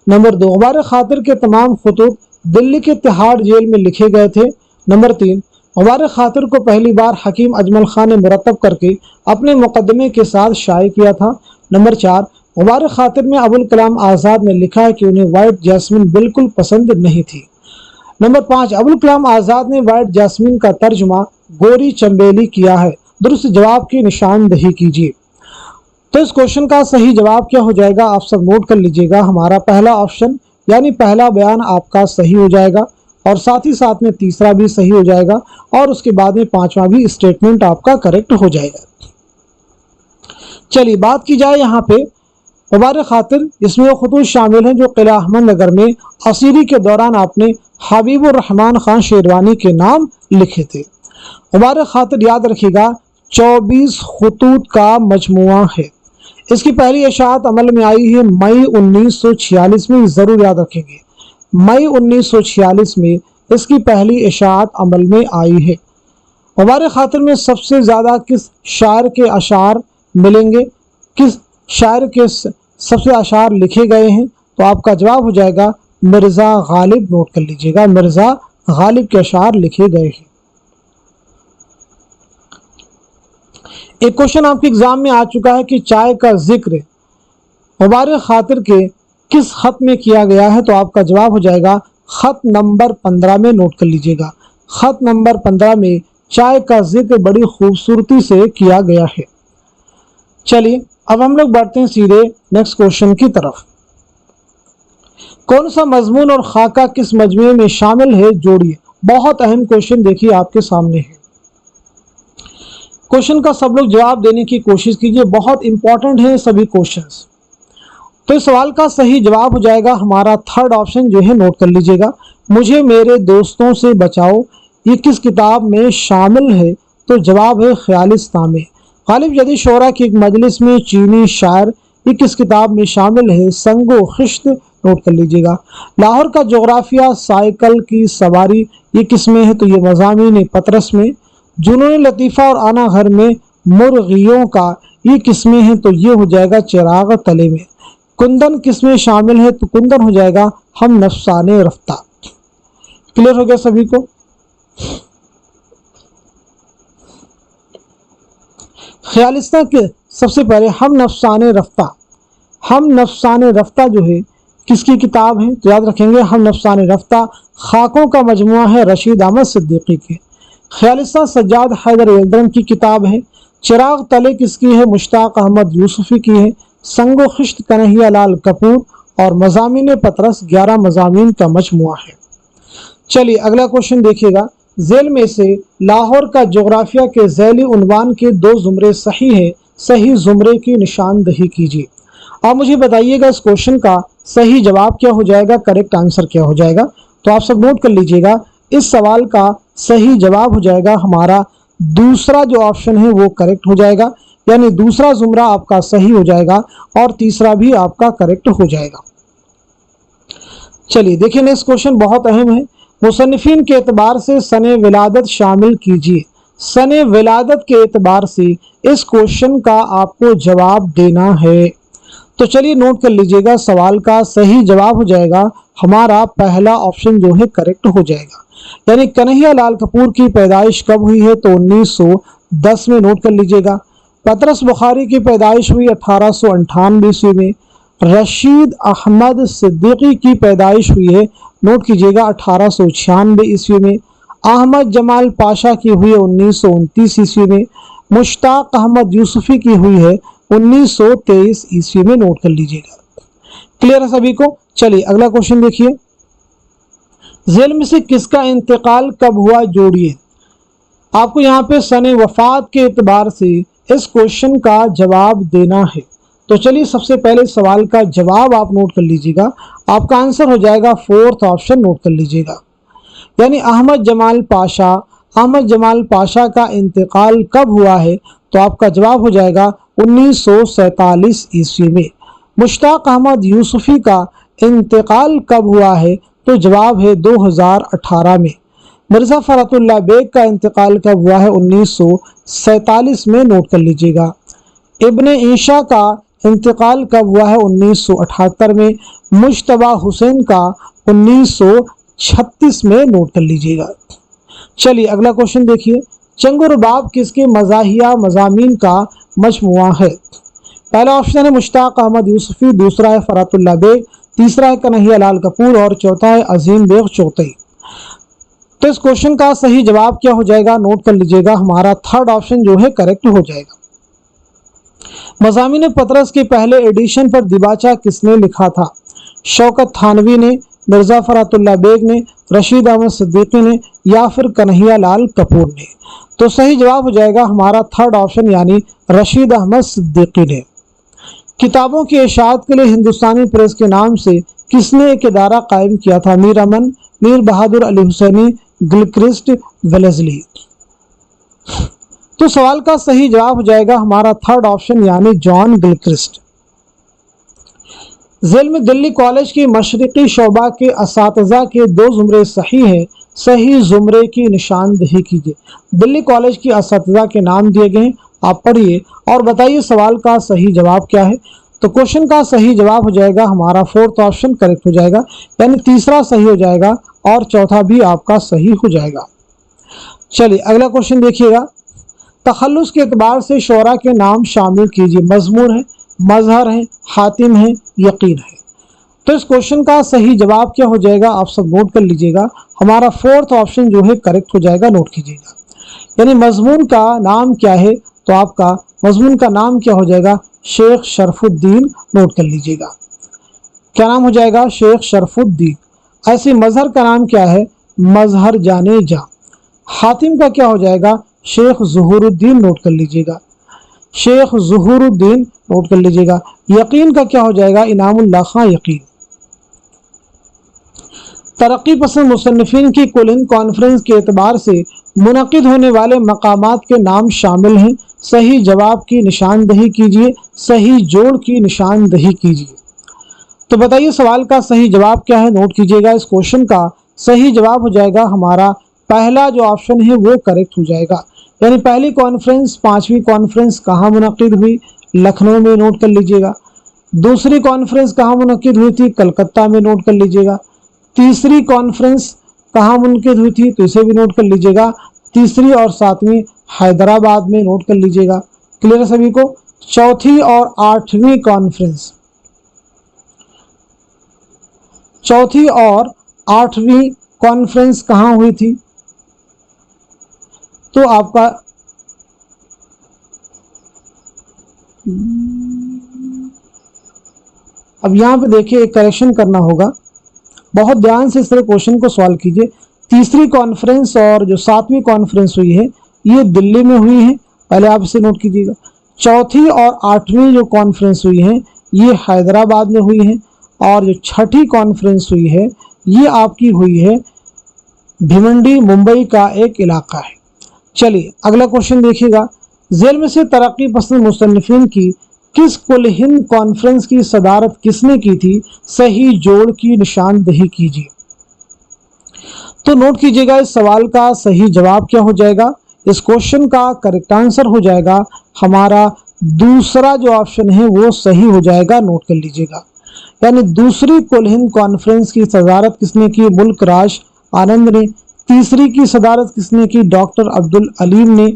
नंबर 2, गुबार खातिर के तमाम खतूत दिल्ली के तिहाड़ जेल में लिखे गए थे। नंबर 3, गुबार खातिर को पहली बार हकीम अजमल खान ने मुरतब करके अपने मुकदमे के साथ शाये किया था। नंबर 4, गुबार खातिर में अबुल कलाम आज़ाद ने लिखा है कि उन्हें वाइट जैस्मिन बिल्कुल पसंद नहीं थी। नंबर 5, अबुल कलाम आज़ाद ने वाइट जैस्मिन का तर्जुमा गोरी चंबेली किया है। दुरुस्त जवाब की निशानदही कीजिए। तो इस क्वेश्चन का सही जवाब क्या हो जाएगा, आप सब नोट कर लीजिएगा, हमारा पहला ऑप्शन यानी पहला बयान आपका सही हो जाएगा और साथ ही साथ में तीसरा भी सही हो जाएगा और उसके बाद में पांचवा भी स्टेटमेंट आपका करेक्ट हो जाएगा। चलिए बात की जाए यहाँ पे गुबार खातिर, इसमें वो खतूत शामिल हैं जो किला अहमद नगर में असीरी के दौरान आपने हबीबुर रहमान खान शेरवानी के नाम लिखे थे। गुबार खातिर याद रखिएगा 24 खतूत का मजमुआ है। इसकी पहली इशाअत अमल में आई है मई 1946 में, जरूर याद रखेंगे, मई 1946 में इसकी पहली इशाअत अमल में आई है। हमारे खातिर में सबसे ज़्यादा किस शायर के अशार मिलेंगे, किस शायर के सबसे अशार लिखे गए हैं, तो आपका जवाब हो जाएगा मिर्ज़ा गालिब। नोट कर लीजिएगा, मिर्ज़ा गालिब के अशार लिखे गए हैं। एक क्वेश्चन आपके एग्जाम में आ चुका है कि चाय का जिक्र हमारे खातिर के किस खत में किया गया है, तो आपका जवाब हो जाएगा खत नंबर 15 में। नोट कर लीजिएगा, खत नंबर 15 में चाय का जिक्र बड़ी खूबसूरती से किया गया है। चलिए अब हम लोग बढ़ते हैं सीधे नेक्स्ट क्वेश्चन की तरफ। कौन सा मजमून और खाका किस मजमूए में शामिल है, जोड़िए। बहुत अहम क्वेश्चन देखिए आपके सामने है। क्वेश्चन का सब लोग जवाब देने की कोशिश कीजिए, बहुत इंपॉर्टेंट है सभी क्वेश्चंस। तो इस सवाल का सही जवाब हो जाएगा हमारा थर्ड ऑप्शन जो है, नोट कर लीजिएगा, मुझे मेरे दोस्तों से बचाओ। ये किस किताब में शामिल है, तो जवाब है ख्यालिस्तान। गालिब जदीद शोरा की एक मजलिस में चीनी शायर, ये किस किताब में शामिल है, संगो खिश्त। नोट कर लीजिएगा। लाहौर का जोग्राफिया, साइकिल की सवारी, ये किस में है, तो ये मज़ामीन पतरस में। जुनून लतीफ़ा और आना घर में मुर्गियों का, ये किस में है, तो ये हो जाएगा चिराग तले में। कुंदन किस में शामिल है, तो कुंदन हो जाएगा हम नफसाने रफ्ता। क्लियर हो गया सभी को। ख्यालिस्तान के सबसे पहले हम नफसाने रफ्ता, हम नफसाने रफ्ता जो है किसकी किताब है, तो याद रखेंगे हम नफसाने रफ्ता खाकों का मजमुआ है रशीद अहमद सिद्दीकी के। ख्यालिस्तान सज्जाद हैदर यल्दरम की किताब है। चिराग तले किसकी है, मुश्ताक अहमद यूसुफी की है। संगो खिश्त कन्हैया लाल कपूर, और मज़ामीन पतरस 11 मज़ामीन का मजमुआ है। चलिए अगला क्वेश्चन देखिएगा। झेल में से लाहौर का जोग्राफिया के झैली उन्वान के 2 जुमरे सही है, सही जुमरे की निशानदही कीजिए। आप मुझे बताइएगा इस क्वेश्चन का सही जवाब क्या हो जाएगा, करेक्ट आंसर क्या हो जाएगा। तो आप सब नोट कर लीजिएगा, इस सवाल का सही जवाब हो जाएगा हमारा दूसरा जो ऑप्शन है वो करेक्ट हो जाएगा, यानी दूसरा जुमरा आपका सही हो जाएगा और तीसरा भी आपका करेक्ट हो जाएगा। चलिए देखिए नेक्स्ट क्वेश्चन बहुत अहम है। मुसन्निफीन के एतबार से सने विलादत शामिल कीजिए। सने विलादत के एतबार से इस क्वेश्चन का आपको जवाब देना है। तो चलिए नोट कर लीजिएगा, सवाल का सही जवाब हो जाएगा हमारा पहला ऑप्शन जो है करेक्ट हो जाएगा, यानी कन्हैया लाल कपूर की पैदाइश कब हुई है, तो 1910 में। नोट कर लीजिएगा। पतरस बुखारी की पैदाइश हुई 1898 ईस्वी में। रशीद अहमद सिद्दीकी की पैदाइश हुई है, नोट कीजिएगा, 1896 ईस्वी में। अहमद जमाल पाशा की हुई है 1929 ईस्वी में। मुश्ताक अहमद यूसुफी की हुई है 1923 ईस्वी में। नोट कर लीजिएगा। क्लियर है सभी को। चलिए अगला क्वेश्चन देखिए। झेल में से किसका इंतकाल कब हुआ, जोड़िए। आपको यहाँ पे सने वफात के एतबार से इस क्वेश्चन का जवाब देना है। तो चलिए सबसे पहले सवाल का जवाब आप नोट कर लीजिएगा। आपका आंसर हो जाएगा फोर्थ ऑप्शन, नोट कर लीजिएगा, यानी अहमद जमाल पाशा। अहमद जमाल पाशा का इंतकाल कब हुआ है, तो आपका जवाब हो जाएगा 1947 ईस्वी में। मुश्ताक अहमद यूसुफी का इंतकाल कब हुआ है, तो जवाब है 2018 में। मिर्ज़ा फरतुल्लाह बेग का इंतकाल कब हुआ है, 1947 में। नोट कर लीजिएगा। इब्ने ईशा का इंतकाल कब हुआ है, 1978 में। मुश्तबा हुसैन का 1936 में। नोट कर लीजिएगा। चलिए अगला क्वेश्चन देखिए। चंगुर बाब किसके मज़ाहिया मज़ामीन का मजमुआ है। पहला ऑप्शन है मुश्ताक अहमद यूसुफी, दूसरा है फरतुल्लाह बेग, तीसरा है कन्हैया लाल कपूर और चौथा है अजीम बेग चौथई। तो इस क्वेश्चन का सही जवाब क्या हो जाएगा, नोट कर लीजिएगा, हमारा थर्ड ऑप्शन जो है करेक्ट हो जाएगा। मज़ामीन पतरस के पहले एडिशन पर दिबाचा किसने लिखा था। शौकत थानवी ने, मिर्ज़ा फरतुल्लाह बेग ने, रशीद अहमद सिद्दीकी ने या फिर कन्हैया लाल कपूर ने। तो सही जवाब हो जाएगा हमारा थर्ड ऑप्शन, यानी रशीद अहमद सिद्दीकी ने। किताबों की इशाअत के लिए हिंदुस्तानी प्रेस के नाम से किसने एक इदारा कायम किया था। मीर अमन, मीर बहादुर अली हुसैनी, गिलक्रिस्ट वेलेस्ली। तो सवाल का सही जवाब हो जाएगा हमारा थर्ड ऑप्शन यानी जॉन गिलक्रिस्ट। झेल में दिल्ली कॉलेज के मशरकी शोबा के असातिज़ा के 2 ज़ुमरे सही हैं, सही ज़ुमरे की निशानदही कीजिए। दिल्ली कॉलेज की असातिज़ा के नाम दिए गए हैं, आप पढ़िए और बताइए सवाल का सही जवाब क्या है। तो क्वेश्चन का सही जवाब हो जाएगा हमारा फोर्थ ऑप्शन करेक्ट हो जाएगा, यानी तीसरा सही हो जाएगा और चौथा भी आपका सही हो जाएगा। चलिए अगला क्वेश्चन देखिएगा। तखल्लुस के एतबार से शोरा के नाम शामिल कीजिए। मजमूर है, मजहर है, हातिम है, यकीन है। तो इस क्वेश्चन का सही जवाब क्या हो जाएगा, आप सब नोट कर लीजिएगा। हमारा फोर्थ ऑप्शन जो है करेक्ट हो जाएगा, नोट कीजिएगा। यानी मजमून का नाम क्या है, तो आपका मजमून का नाम क्या हो जाएगा, शेख शरफुद्दीन। नोट कर लीजिएगा, क्या नाम हो जाएगा, शेख शरफुद्दीन। ऐसे मजहर का नाम क्या है, मजहर जाने जा। हातिम का क्या हो जाएगा, शेख ज़ुहूरुद्दीन। नोट कर लीजिएगा, शेख ज़ुहूरुद्दीन। नोट कर लीजिएगा। यकीन का क्या हो जाएगा, इनामुल्लाह खां यकीन। तरक्की पसंद मुसन्निफीन की कुल हिंद कॉन्फ्रेंस के एतबार से मुनक़िद होने वाले मकामात के नाम शामिल हैं, सही जवाब की निशानदही कीजिए, सही जोड़ की निशानदही कीजिए। तो बताइए सवाल का सही जवाब क्या है, नोट कीजिएगा। इस क्वेश्चन का सही जवाब हो जाएगा हमारा पहला जो ऑप्शन है वो करेक्ट हो जाएगा। यानी पहली कॉन्फ्रेंस, 5वीं कॉन्फ्रेंस कहाँ मुनक़िद हुई, लखनऊ में। नोट कर लीजिएगा। दूसरी कॉन्फ्रेंस कहाँ मुनक़िद हुई थी, कलकत्ता में। नोट कर लीजिएगा। तीसरी कॉन्फ्रेंस कहाँ मुनक़िद हुई थी, तो इसे भी नोट कर लीजिएगा। तीसरी और 7वीं हैदराबाद में। नोट कर लीजिएगा। क्लियर है सभी को। चौथी और 8वीं कॉन्फ्रेंस, चौथी और 8वीं कॉन्फ्रेंस कहाँ हुई थी, तो आपका अब यहाँ पे देखिए एक करेक्शन करना होगा, बहुत ध्यान से इस तरह क्वेश्चन को सॉल्व कीजिए। तीसरी कॉन्फ्रेंस और जो 7वीं कॉन्फ्रेंस हुई है ये दिल्ली में हुई है, पहले आप इसे नोट कीजिएगा। चौथी और 8वीं जो कॉन्फ्रेंस हुई है ये हैदराबाद में हुई है, और जो 6ठी कॉन्फ्रेंस हुई है ये आपकी हुई है भिवंडी, मुंबई का एक इलाका है। चलिए अगला क्वेश्चन देखिएगा। झेल में से तरक्की पसंद मुसन्निफीन की किस कुल हिंद कॉन्फ्रेंस की सदारत किसने की थी, सही जोड़ की निशानदही कीजिए। तो नोट कीजिएगा इस सवाल का सही जवाब क्या हो जाएगा। इस क्वेश्चन का करेक्ट आंसर हो जाएगा हमारा दूसरा जो ऑप्शन है वो सही हो जाएगा। नोट कर लीजिएगा। यानी दूसरी कुल हिंद कॉन्फ्रेंस की सदारत किसने की, मुल्क राज आनंद ने। तीसरी की सदारत किसने की, डॉक्टर अब्दुल अलीम ने।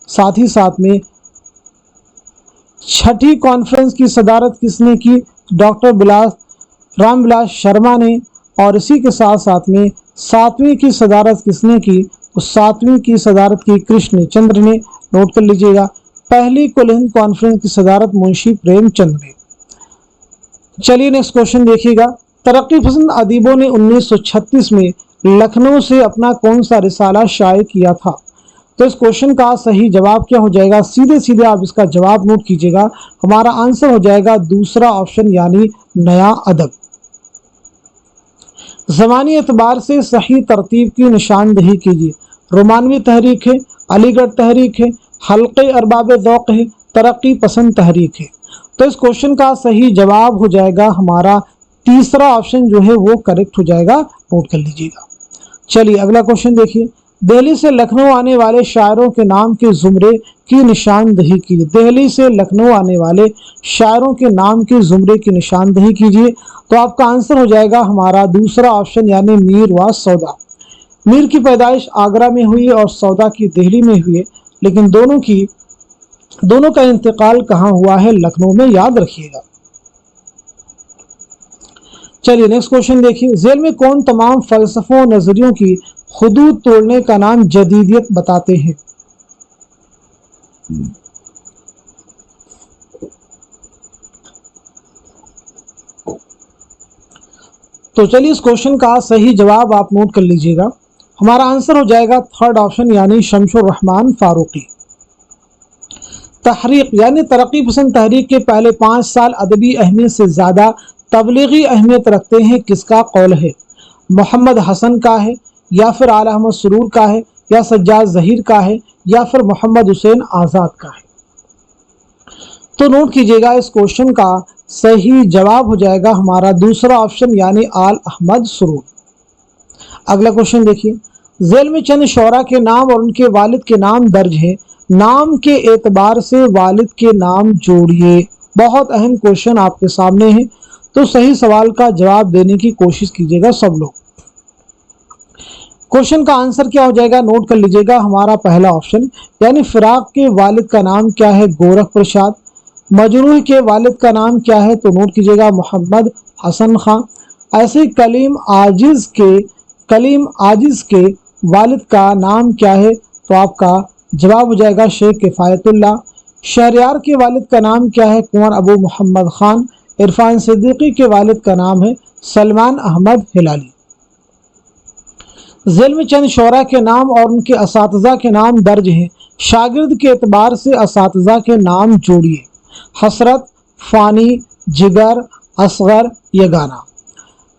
साथ ही साथ में 6ठी कॉन्फ्रेंस की सदारत किसने की, डॉक्टर रामविलास शर्मा ने। और इसी के साथ साथ में 7वीं की सदारत किसने की, तो 7वीं की सदारत की कृष्ण चंद्र ने। नोट कर लीजिएगा। पहली कुल हिंद कॉन्फ्रेंस की सदारत मुंशी प्रेमचंद ने। चलिए नेक्स्ट क्वेश्चन देखिएगा। तरक्की पसंद अदीबों ने 1936 में लखनऊ से अपना कौन सा रिसाला शाये किया था। तो इस क्वेश्चन का सही जवाब क्या हो जाएगा, सीधे सीधे आप इसका जवाब नोट कीजिएगा। हमारा आंसर हो जाएगा दूसरा ऑप्शन यानी नया अदब। ज़मानी एतबार से सही तरतीब की निशानदही कीजिए। रोमानवी तहरीक है, अलीगढ़ तहरीक है, हल्के अरबाब ज़ौक़ है, तरक्की पसंद तहरीक है। तो इस क्वेश्चन का सही जवाब हो जाएगा हमारा तीसरा ऑप्शन जो है वो करेक्ट हो जाएगा। नोट कर लीजिएगा। चलिए अगला क्वेश्चन देखिए। दिल्ली से लखनऊ आने वाले शायरों के नाम के जुमरे की निशानदही कीजिए। दिल्ली से लखनऊ आने वाले शायरों के नाम के जुमरे की निशानदही कीजिए। तो आपका आंसर हो जाएगा हमारा दूसरा ऑप्शन यानी मीर व सौदा। मीर की पैदाइश आगरा में हुई और सौदा की दिल्ली में हुई है, लेकिन दोनों का इंतकाल कहाँ हुआ है, लखनऊ में, याद रखिएगा। चलिए नेक्स्ट क्वेश्चन देखिए। झेल में कौन तमाम फलसफों नजरियों की हुदूद तोड़ने का नाम जदीदियत बताते हैं। तो चलिए इस क्वेश्चन का सही जवाब आप नोट कर लीजिएगा। हमारा आंसर हो जाएगा थर्ड ऑप्शन यानी शमशुर रहमान फारूकी। तहरीक यानी तरक्की पसंद तहरीक के पहले 5 साल अदबी अहमियत से ज़्यादा तबलीगी अहमियत रखते हैं, किसका कौल है। मोहम्मद हसन का है, या फिर आला अहमद सुरूर का है, या सज्जाद ज़हीर का है या फिर मोहम्मद हुसैन आज़ाद का है। तो नोट कीजिएगा, इस क्वेश्चन का सही जवाब हो जाएगा हमारा दूसरा ऑप्शन यानी आल अहमद सुरूर। अगला क्वेश्चन देखिए, झेल में चंद शोरा के नाम और उनके वालिद के नाम दर्ज हैं, नाम के एतबार से वालिद के नाम जोड़िए। बहुत अहम क्वेश्चन आपके सामने है, तो सही सवाल का जवाब देने की कोशिश कीजिएगा सब लोग। क्वेश्चन का आंसर क्या हो जाएगा, नोट कर लीजिएगा, हमारा पहला ऑप्शन यानी फिराक के वालिद का नाम क्या है, गोरख प्रसाद। मजरूह के वालिद का नाम क्या है, तो नोट कीजिएगा मोहम्मद हसन खां। ऐसे कलीम आजिज के वालिद का नाम क्या है, तो आपका जवाब हो जाएगा शेख किफ़ायतुल्लाह। शहरयार के वालिद का नाम क्या है, कुंवर अबू मोहम्मद खान। इरफान सिद्दीकी के वालिद का नाम है सलमान अहमद हिलाली। झेल में चंद शोरा के नाम और उनके असातिज़ा के नाम दर्ज हैं, शागिर्द के एतबार से असातिज़ा के नाम जोड़िए। हसरत, फ़ानी, जिगर, असगर, यगाना।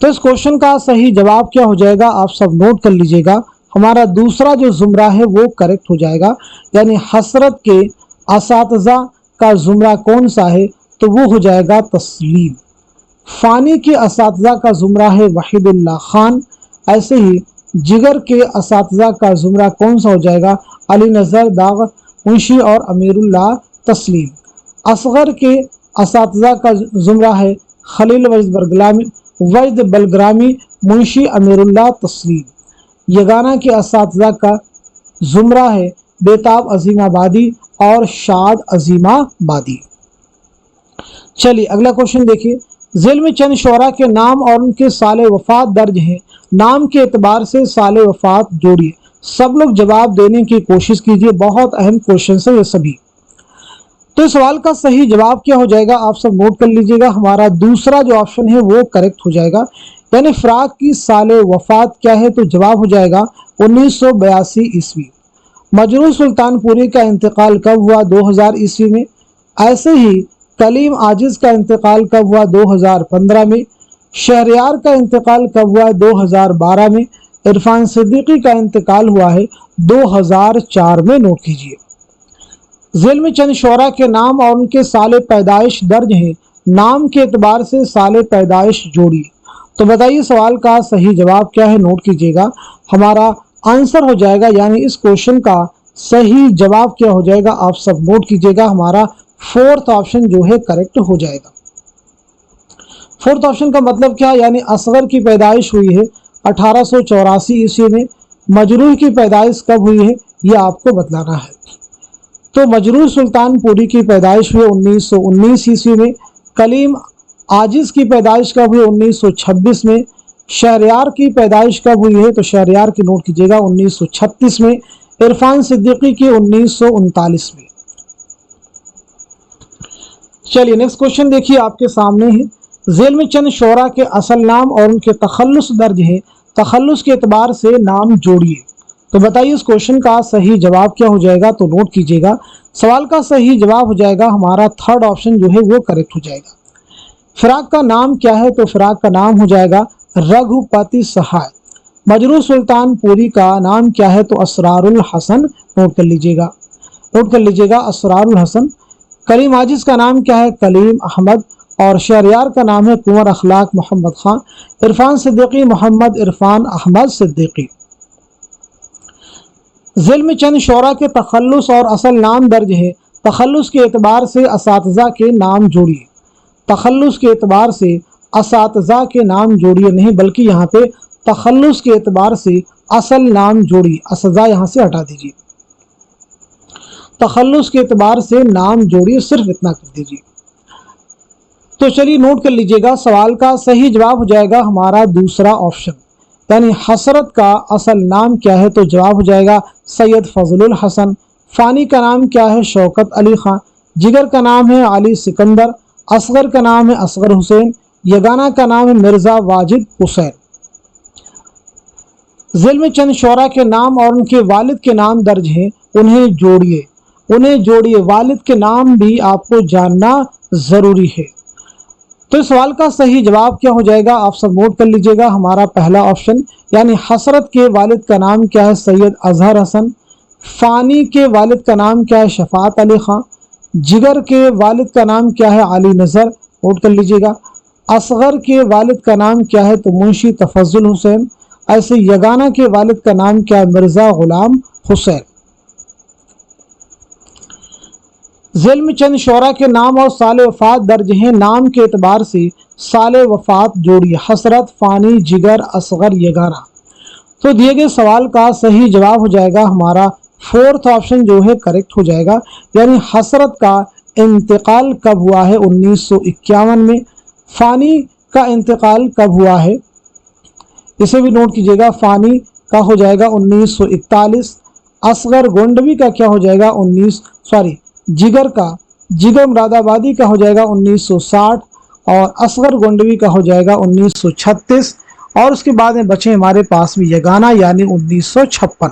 तो इस क्वेश्चन का सही जवाब क्या हो जाएगा, आप सब नोट कर लीजिएगा, हमारा दूसरा जो जुमरा है वो करेक्ट हो जाएगा, यानी हसरत के असातिज़ा का जुमरा कौन सा है, तो वो हो जाएगा तस्लीम। फ़ानी के असातिज़ा का जुमरा है वहीदुल्लाह खान। ऐसे ही जिगर के असातिज़ा का जुमरा कौन सा हो जाएगा, अली नज़र दाग मुंशी और अमीरुल्लाह तस्लीम। असगर के असातिज़ा का जुमरा है खलील वजद बलग्रामी मुंशी अमीरुल्लाह तस्लीम। यगाना के असातिज़ा का जुमरा है बेताब अजीमाबादी और शाद अजीमाबादी। चलिए अगला क्वेश्चन देखिए, झेल में चंद शोरा के नाम और उनके साले वफात दर्ज हैं, नाम के एतबार से साले वफात जोड़िए। सब लोग जवाब देने की कोशिश कीजिए, बहुत अहम क्वेश्चन है ये सभी। तो इस सवाल का सही जवाब क्या हो जाएगा, आप सब नोट कर लीजिएगा, हमारा दूसरा जो ऑप्शन है वो करेक्ट हो जाएगा, यानी फ़राक की साले वफात क्या है, तो जवाब हो जाएगा 1982 ईस्वी। मजरूह सुल्तानपुरी का इंतकाल कब हुआ, 2000 ईस्वी में। ऐसे ही कलीम आजिज का इंतकाल कब हुआ, 2015 में। शहरयार का इंतकाल कब हुआ है, 2012 में। इरफान सिद्दीकी का इंतकाल हुआ है 2004 में। नोट कीजिए, झेल में चंद शोरा के नाम और उनके साले पैदाइश दर्ज हैं, नाम के एतबार से साले पैदाइश जोड़िए। तो बताइए सवाल का सही जवाब क्या है, नोट कीजिएगा, हमारा आंसर हो जाएगा, यानी इस क्वेश्चन का सही जवाब क्या हो जाएगा, आप सब नोट कीजिएगा, हमारा फोर्थ ऑप्शन जो है करेक्ट हो जाएगा। फोर्थ ऑप्शन का मतलब क्या, यानी असगर की पैदाइश हुई है 1884 ईस्वी में। मजरूह की पैदाइश कब हुई है, ये आपको बतलाना है। तो मजरूह सुल्तानपुरी की पैदाइश हुई 1919 ईस्वी में। कलीम आजिज की पैदाइश कब हुई, 1926 में। शहरयार की पैदाइश कब हुई है, तो शहरयार की नोट कीजिएगा 1936 में। इरफान सिद्दीकी की 1939 में। चलिए नेक्स्ट क्वेश्चन देखिए आपके सामने है, झेल में चंद शोरा के असल नाम और उनके तखल्लुस दर्ज है, तखल्लुस के एतबार से नाम जोड़िए। तो बताइए इस क्वेश्चन का सही जवाब क्या हो जाएगा, तो नोट कीजिएगा, सवाल का सही जवाब हो जाएगा हमारा थर्ड ऑप्शन जो है वो करेक्ट हो जाएगा। फिराक का नाम क्या है, तो फिराक का नाम हो जाएगा रघुपति सहाय। मजरूह सुल्तानपुरी का नाम क्या है, तो असरारुल हसन। नोट कर लीजिएगा असरारुल हसन। कलीम आजिज का नाम क्या है, कलीम अहमद। और शहरयार का नाम है कुंवर अखलाक मोहम्मद खान। इरफान सिद्दीकी मोहम्मद इरफान अहमद सिद्दीकी। झेल में चंद शोरा के तखल्लुस और असल नाम दर्ज है, तखल्लुस के एतबार से असातिज़ा के नाम जोड़िए। तखल्लुस के एतबार से असातिज़ा के नाम जोड़िए नहीं, बल्कि यहाँ पे तखल्लुस के एतबार से असल नाम जोड़िए, असजा यहाँ से हटा दीजिए, तखल्लुस के एतबार से नाम जोड़िए, सिर्फ इतना कर दीजिए। तो चलिए नोट कर लीजिएगा, सवाल का सही जवाब हो जाएगा हमारा दूसरा ऑप्शन, यानी हसरत का असल नाम क्या है, तो जवाब हो जाएगा सैयद फजलुल हसन। फ़ानी का नाम क्या है, शौकत अली खां। जिगर का नाम है अली सिकंदर। असगर का नाम है असगर हुसैन। यगाना का नाम है मिर्ज़ा वाजिद हुसैन। झेल में चंद शोरा के नाम और उनके वालिद के नाम दर्ज हैं, उन्हें जोड़िए। वालिद के नाम भी आपको जानना ज़रूरी है। तो इस सवाल का सही जवाब क्या हो जाएगा, आप सब नोट कर लीजिएगा। हमारा पहला ऑप्शन, यानी हसरत के वालिद का नाम क्या है, सैयद अजहर हसन। फ़ानी के वालिद का नाम क्या है, शफात अली खां। जिगर के वालिद का नाम क्या है, अली नज़र, नोट कर लीजिएगा। असगर के वालिद का नाम क्या है, तो मुंशी तफज्जुल हुसैन। ऐसे यगाना के वालिद का नाम क्या है, मिर्ज़ा गुलाम हुसैन। ज़िल में चंद शोरा के नाम और साल वफ़ात दर्ज हैं, नाम के एतबार से साल वफ़ात जोड़िए, हसरत, फ़ानी, जिगर, असगर, यगाना। तो दिए गए सवाल का सही जवाब हो जाएगा हमारा फोर्थ ऑप्शन जो है करेक्ट हो जाएगा, यानी हसरत का इंतकाल कब हुआ है, 1951 में। फ़ानी का इंतकाल कब हुआ है, इसे भी नोट कीजिएगा, फ़ानी का हो जाएगा 1941। असगर गोंडवी का क्या हो जाएगा, जिगर मुरादाबादी का हो जाएगा 1960 और असगर गोंडवी का हो जाएगा 1936 और उसके बाद में बचे हमारे पास में यगाना यानी 1956।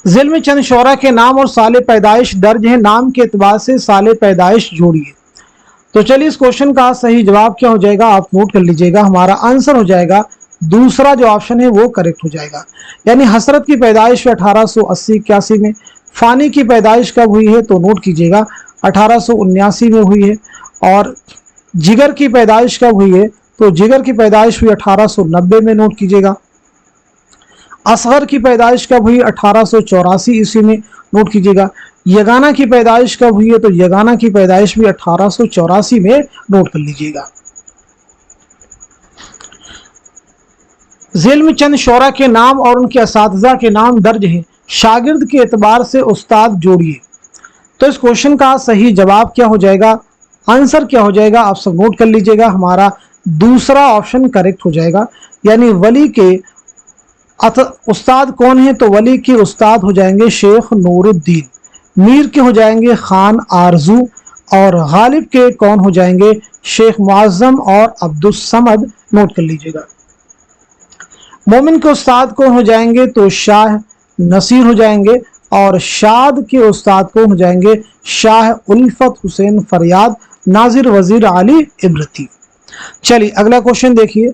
ज़िल में चंद शोरा के नाम और साले पैदाइश दर्ज है, नाम के एतबार से साले पैदाइश जोड़िए। तो चलिए इस क्वेश्चन का सही जवाब क्या हो जाएगा, आप नोट कर लीजिएगा। हमारा आंसर हो जाएगा दूसरा जो ऑप्शन है वो करेक्ट हो जाएगा, यानी हसरत की पैदाइश 1880-81 में। फ़ानी की पैदाइश कब हुई है, तो नोट कीजिएगा 1879 में हुई है। और जिगर की पैदाइश कब हुई है, तो जिगर की पैदाइश हुई 1890 में, नोट कीजिएगा। असगर की पैदाइश कब हुई, 1884 ईस्वी में, नोट कीजिएगा। यगाना की पैदाइश कब हुई है, तो यगाना की पैदाइश भी 1884 में, नोट कर लीजिएगा। ज़िल में चंद शोरा के नाम और उनके असातिज़ा के नाम दर्ज हैं, शागिर्द के एतबार से उस्ताद जोड़िए। तो इस क्वेश्चन का सही जवाब क्या हो जाएगा, आंसर क्या हो जाएगा, आप सब नोट कर लीजिएगा। हमारा दूसरा ऑप्शन करेक्ट हो जाएगा, यानी वली के उस्ताद कौन है, तो वली के उस्ताद हो जाएंगे शेख नूरुद्दीन। मीर के हो जाएंगे खान आरजू और गालिब के कौन हो जाएंगे, शेख मुअज्जम और अब्दुल समद, नोट कर लीजिएगा। मोमिन के उस्ताद कौन हो जाएंगे, तो शाह नसीर हो जाएंगे और शाद के उस्ताद कौन हो जाएंगे, शाह उल्फत हुसैन फरियाद, नाजिर वजीर अली इब्रती। चलिए अगला क्वेश्चन देखिए,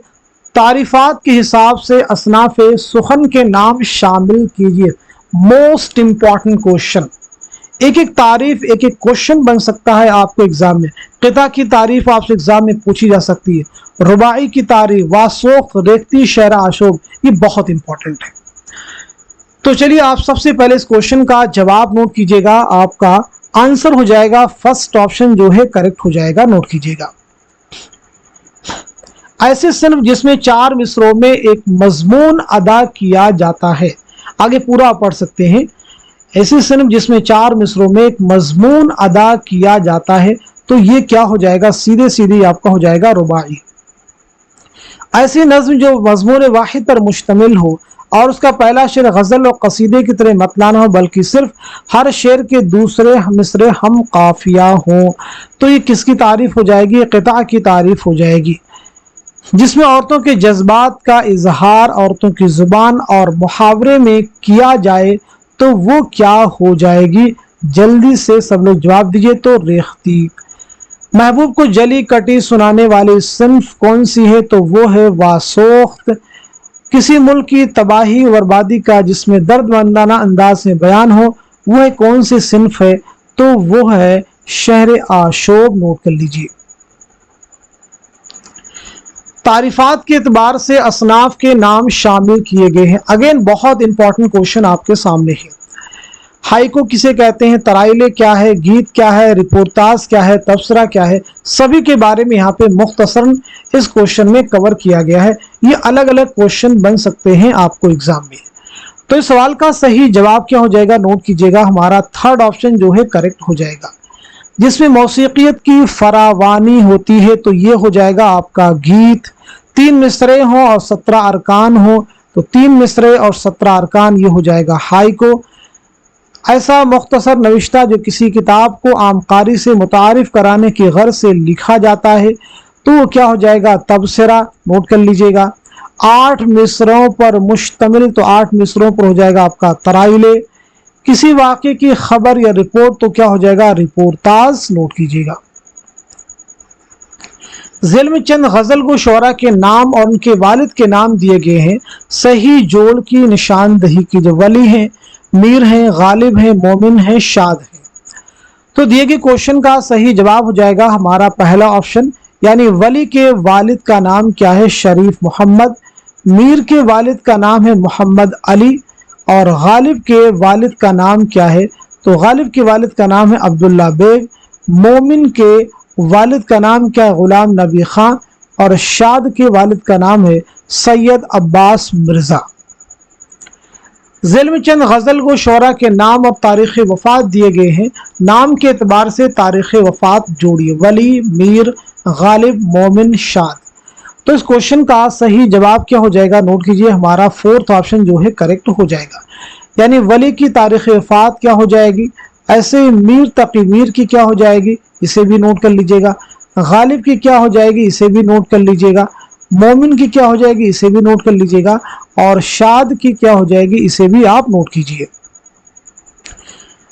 तारीफात के हिसाब से असनाफे सुखन के नाम शामिल कीजिए। मोस्ट इंपॉर्टेंट क्वेश्चन, एक एक तारीफ एक एक क्वेश्चन बन सकता है आपको एग्जाम में। क़िता की तारीफ आपसे एग्जाम में पूछी जा सकती है, रुबाई की तारीफ, वासोख, रेख्ती, शेर आशोक, ये बहुत इंपॉर्टेंट है। तो चलिए आप सबसे पहले इस क्वेश्चन का जवाब नोट कीजिएगा, आपका आंसर हो जाएगा फर्स्ट ऑप्शन जो है करेक्ट हो जाएगा, नोट कीजिएगा। ऐसे सिर्फ जिसमें 4 मिसरों में एक मजमून अदा किया जाता है, आगे पूरा पढ़ सकते हैं। ऐसे सिर्फ जिसमें 4 मिसरों में एक मजमून अदा किया जाता है, तो ये क्या हो जाएगा, सीधे सीधे आपका हो जाएगा रुबाई। ऐसी नज्म जो मजमून वाहिद पर मुश्तमिल हो और उसका पहला शेर गज़ल और कसीदे की तरह मतला ना हो, बल्कि सिर्फ हर शेर के दूसरे मिसरे हम काफिया हो, तो ये किसकी तारीफ हो जाएगी, क़िता की तारीफ हो जाएगी। जिसमें औरतों के जज्बात का इजहार औरतों की जुबान और मुहावरे में किया जाए, तो वो क्या हो जाएगी, जल्दी से सब लोग जवाब दीजिए। तो रेख्ती। महबूब को जली कटी सुनाने वाली सिन्फ कौन सी है, तो वो है वासोख्त। किसी मुल्क की तबाही बर्बादी का जिसमें दर्दमंदाना अंदाज में बयान हो, वो है कौन सी सिन्फ है, तो वो है शहर आशोब, नोट कर लीजिए। तारीफात के एतबार से असनाफ के नाम शामिल किए गए हैं। अगेन बहुत इंपॉर्टेंट क्वेश्चन आपके सामने है। हाइको किसे कहते हैं, तराइले क्या है, गीत क्या है, रिपोर्टाज क्या है, तबसरा क्या है, सभी के बारे में यहाँ पे मुख्तसरन इस क्वेश्चन में कवर किया गया है। ये अलग अलग क्वेश्चन बन सकते हैं आपको एग्जाम में। तो इस सवाल का सही जवाब क्या हो जाएगा, नोट कीजिएगा। हमारा थर्ड ऑप्शन जो है करेक्ट हो जाएगा। जिसमें मौसीकियत की फरावानी होती है, तो ये हो जाएगा आपका गीत। 3 मिसरे हों और 17 अरकान हो, तो 3 मिसरे और 17 अरकान ये हो जाएगा हाइको। ऐसा मुख्तसर नविश्ता जो किसी किताब को आम कारी से मुतारिफ कराने की गर्ज से लिखा जाता है, तो वो क्या हो जाएगा, तबसरा, नोट कर लीजिएगा। 8 मिसरों पर मुश्तमिल, तो 8 मिसरों पर हो जाएगा आपका तराइले। किसी वाक़े की खबर या रिपोर्ट, तो क्या हो जाएगा, रिपोर्टाज, नोट कीजिएगा। ज़ेल में चंद गज़ल गो शोरा के नाम और उनके वालिद के नाम दिए गए हैं, सही जोड़ की निशानदही कीजिए। वली हैं, मीर हैं, गालिब हैं, मोमिन हैं, शाद हैं। तो दिए गए क्वेश्चन का सही जवाब हो जाएगा हमारा पहला ऑप्शन, यानी वली के वालिद का नाम क्या है? शरीफ मोहम्मद। मीर के वालिद का नाम है मोहम्मद अली। और गालिब के वालिद का नाम क्या है? तो गालिब के वालिद का नाम है अब्दुल्ला बेग। मोमिन के वालिद का नाम क्या है? गुलाम नबी खान। और शाद के वालिद का नाम है सैयद अब्बास मिर्ज़ा। ज़ेल में चंद गज़ल गो शोरा के नाम और तारीख़ वफ़ात दिए गए हैं, नाम के एतबार से तारीख़ वफ़ात जोड़िए। वली, मीर, गालिब, मोमिन, शाद। तो इस क्वेश्चन का सही जवाब क्या हो जाएगा? नोट कीजिए, हमारा फोर्थ ऑप्शन जो है करेक्ट हो जाएगा, यानी वली की तारीख़ वफ़ात क्या हो जाएगी? ऐसे मीर तकी मीर की क्या हो जाएगी? इसे भी नोट कर लीजिएगा। गालिब की क्या हो जाएगी? इसे भी नोट कर लीजिएगा। मोमिन की क्या हो जाएगी? इसे भी नोट कर लीजिएगा। और शाद की क्या हो जाएगी? इसे भी आप नोट कीजिए।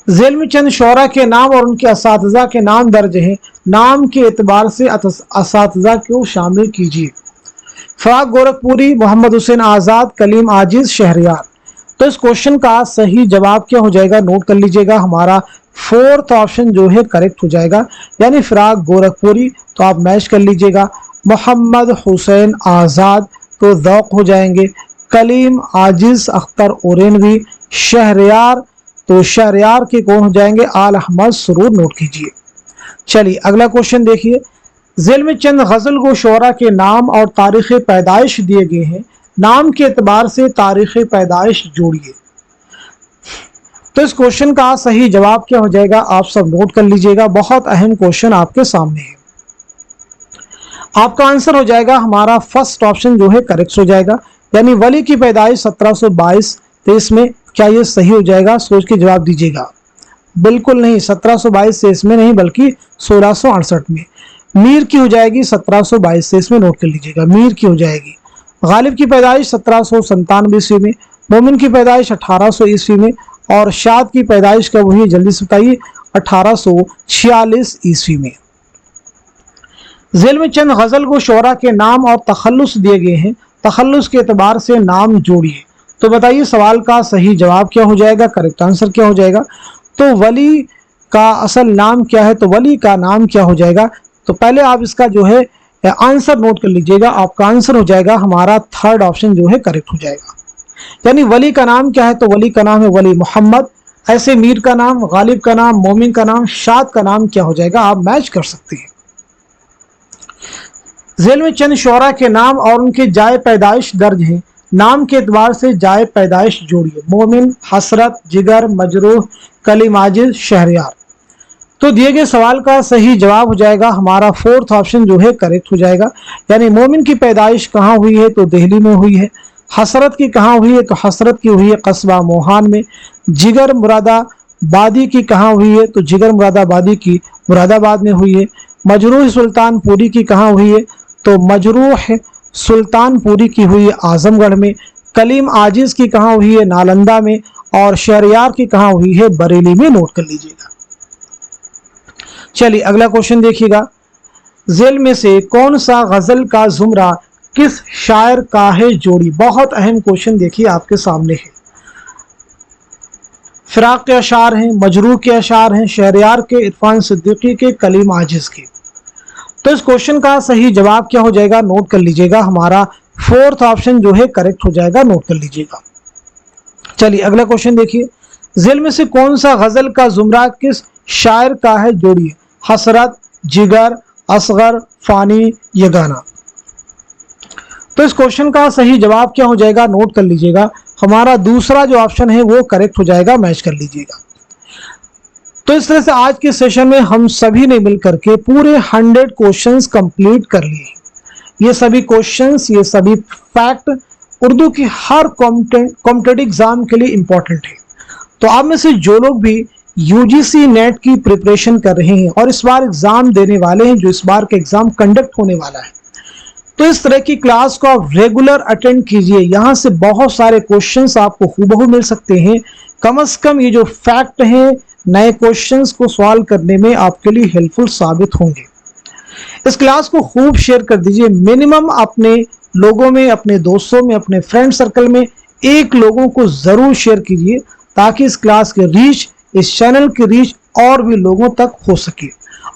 ज़ेल में चंद शोरा के नाम और उनके असातिज़ा के नाम दर्ज हैं, नाम के एतबार से असातिज़ा को शामिल कीजिए। फ़राक गोरखपुरी, मोहम्मद हुसैन आज़ाद, कलीम आजिज़, शहरयार। तो इस क्वेश्चन का सही जवाब क्या हो जाएगा? नोट कर लीजिएगा, हमारा फोर्थ ऑप्शन जो है करेक्ट हो जाएगा, यानी फ़राक गोरखपुरी। तो आप मैच कर लीजिएगा। मोहम्मद हुसैन आज़ाद तो ज़ौक़ हो जाएंगे। कलीम आजिज़ अख्तर ओरेनवी। शहरयार तो शहरयार के कौन हो जाएंगे? आल अहमद सुरूर। नोट कीजिए। चलिए अगला क्वेश्चन देखिए। ज़ेल में चंद गज़ल गो शोरा के नाम और तारीख़ पैदाइश दिए गए हैं, नाम के एतबार से तारीख़ पैदाइश जोड़िए। तो इस क्वेश्चन का सही जवाब क्या हो जाएगा? आप सब नोट कर लीजिएगा, बहुत अहम क्वेश्चन आपके सामने है। आपका आंसर हो जाएगा हमारा फर्स्ट ऑप्शन जो है करेक्ट हो जाएगा, यानी वली की पैदाइश 1722। तो इसमें क्या ये सही हो जाएगा? सोच के जवाब दीजिएगा। बिल्कुल नहीं, 1722 से इसमें नहीं, बल्कि 1668 में। मीर की हो जाएगी 1722 से, इसमें नोट कर लीजिएगा, मीर की हो जाएगी। गालिब की पैदाइश 1797 ईस्वी में। मोमिन की पैदाइश 1800 ईस्वी में। और शाद की पैदाइश कब हुई? जल्दी से बताइए, 1846 ईस्वी में। ज़ेल में चंद गज़ल गो शोरा के नाम और तखल्लुस दिए गए हैं, तखल्लुस के एतबार से नाम जोड़िए। तो बताइए सवाल का सही जवाब क्या हो जाएगा? करेक्ट आंसर क्या हो जाएगा? तो वली का असल नाम क्या है? तो वली का नाम क्या हो जाएगा? तो पहले आप इसका जो है आंसर नोट कर लीजिएगा। आपका आंसर हो जाएगा हमारा थर्ड ऑप्शन जो है करेक्ट हो जाएगा, यानी वली का नाम क्या है? तो वली का नाम है वली मोहम्मद। ऐसे मीर का नाम, गालिब का नाम, मोमिन का नाम, शाद का नाम क्या हो जाएगा? आप मैच कर सकते हैं। ज़ेल में चंद शोरा के नाम और उनके जाए पैदाइश दर्ज हैं, नाम के एतबार से जाए पैदाइश जोड़िए। मोमिन, हसरत, जिगर, मजरूह, कलीम आजिज़, शहरयार। तो दिए गए सवाल का सही जवाब हो जाएगा हमारा फोर्थ ऑप्शन जो है करेक्ट हो जाएगा, यानी मोमिन की पैदाइश कहाँ हुई है? तो दिल्ली में हुई है। हसरत की कहाँ हुई है? तो हसरत की हुई है कस्बा मोहान में। जिगर मुरादाबादी की कहाँ हुई है? तो जिगर मुरादाबादी की मुरादाबाद में हुई है। मजरूह सुल्तानपुरी की कहाँ हुई है? तो मजरूह सुल्तानपुरी की हुई है आजमगढ़ में। कलीम आजिज़ की कहाँ हुई है? नालंदा में। और शहरयार की कहाँ हुई है? बरेली में। नोट कर लीजिएगा। चलिए अगला क्वेश्चन देखिएगा। ज़ेल में से कौन सा गजल का जुमरा किस शायर का है? जोड़ी। बहुत अहम क्वेश्चन देखिए आपके सामने है। फिराक के अशार हैं, मजरूह के अशार हैं, शहरयार के, इरफान सिद्दीकी के, कलीम आजिज़ के। तो इस क्वेश्चन का सही जवाब क्या हो जाएगा? नोट कर लीजिएगा, हमारा फोर्थ ऑप्शन जो है करेक्ट हो जाएगा। नोट कर लीजिएगा। चलिए अगला क्वेश्चन देखिए। ज़ेल में से कौन सा गजल का जुमरा किस शायर का है? जोड़िए। हसरत, जिगर, असगर, फानी, यगाना। तो इस क्वेश्चन का सही जवाब क्या हो जाएगा? नोट कर लीजिएगा, हमारा दूसरा जो ऑप्शन है वो करेक्ट हो जाएगा। मैच कर लीजिएगा। तो इस तरह से आज के सेशन में हम सभी ने मिलकर के पूरे 100 क्वेश्चंस कंप्लीट कर लिए। ये सभी क्वेश्चंस, ये सभी फैक्ट उर्दू की हर कॉम्पिटेटिव एग्जाम के लिए इंपॉर्टेंट है। तो आप में से जो लोग भी यूजीसी नेट की प्रिपरेशन कर रहे हैं और इस बार एग्जाम देने वाले हैं, जो इस बार का एग्जाम कंडक्ट होने वाला है, तो इस तरह की क्लास को आप रेगुलर अटेंड कीजिए। यहाँ से बहुत सारे क्वेश्चंस आपको हूबहू मिल सकते हैं। कम से कम ये जो फैक्ट हैं, नए क्वेश्चंस को सॉल्व करने में आपके लिए हेल्पफुल साबित होंगे। इस क्लास को खूब शेयर कर दीजिए, मिनिमम अपने लोगों में, अपने दोस्तों में, अपने फ्रेंड सर्कल में एक लोगों को जरूर शेयर कीजिए ताकि इस क्लास के रीच, इस चैनल की रीच और भी लोगों तक हो सके।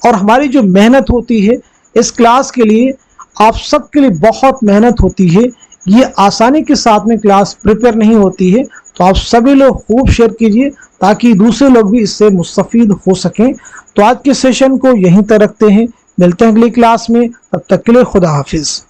और हमारी जो मेहनत होती है इस क्लास के लिए, आप सबके लिए बहुत मेहनत होती है, ये आसानी के साथ में क्लास प्रिपेयर नहीं होती है। तो आप सभी लोग खूब शेयर कीजिए ताकि दूसरे लोग भी इससे मुस्तफीद हो सकें। तो आज के सेशन को यहीं तक रखते हैं, मिलते हैं अगली क्लास में, तब तक के लिए खुदा हाफिज।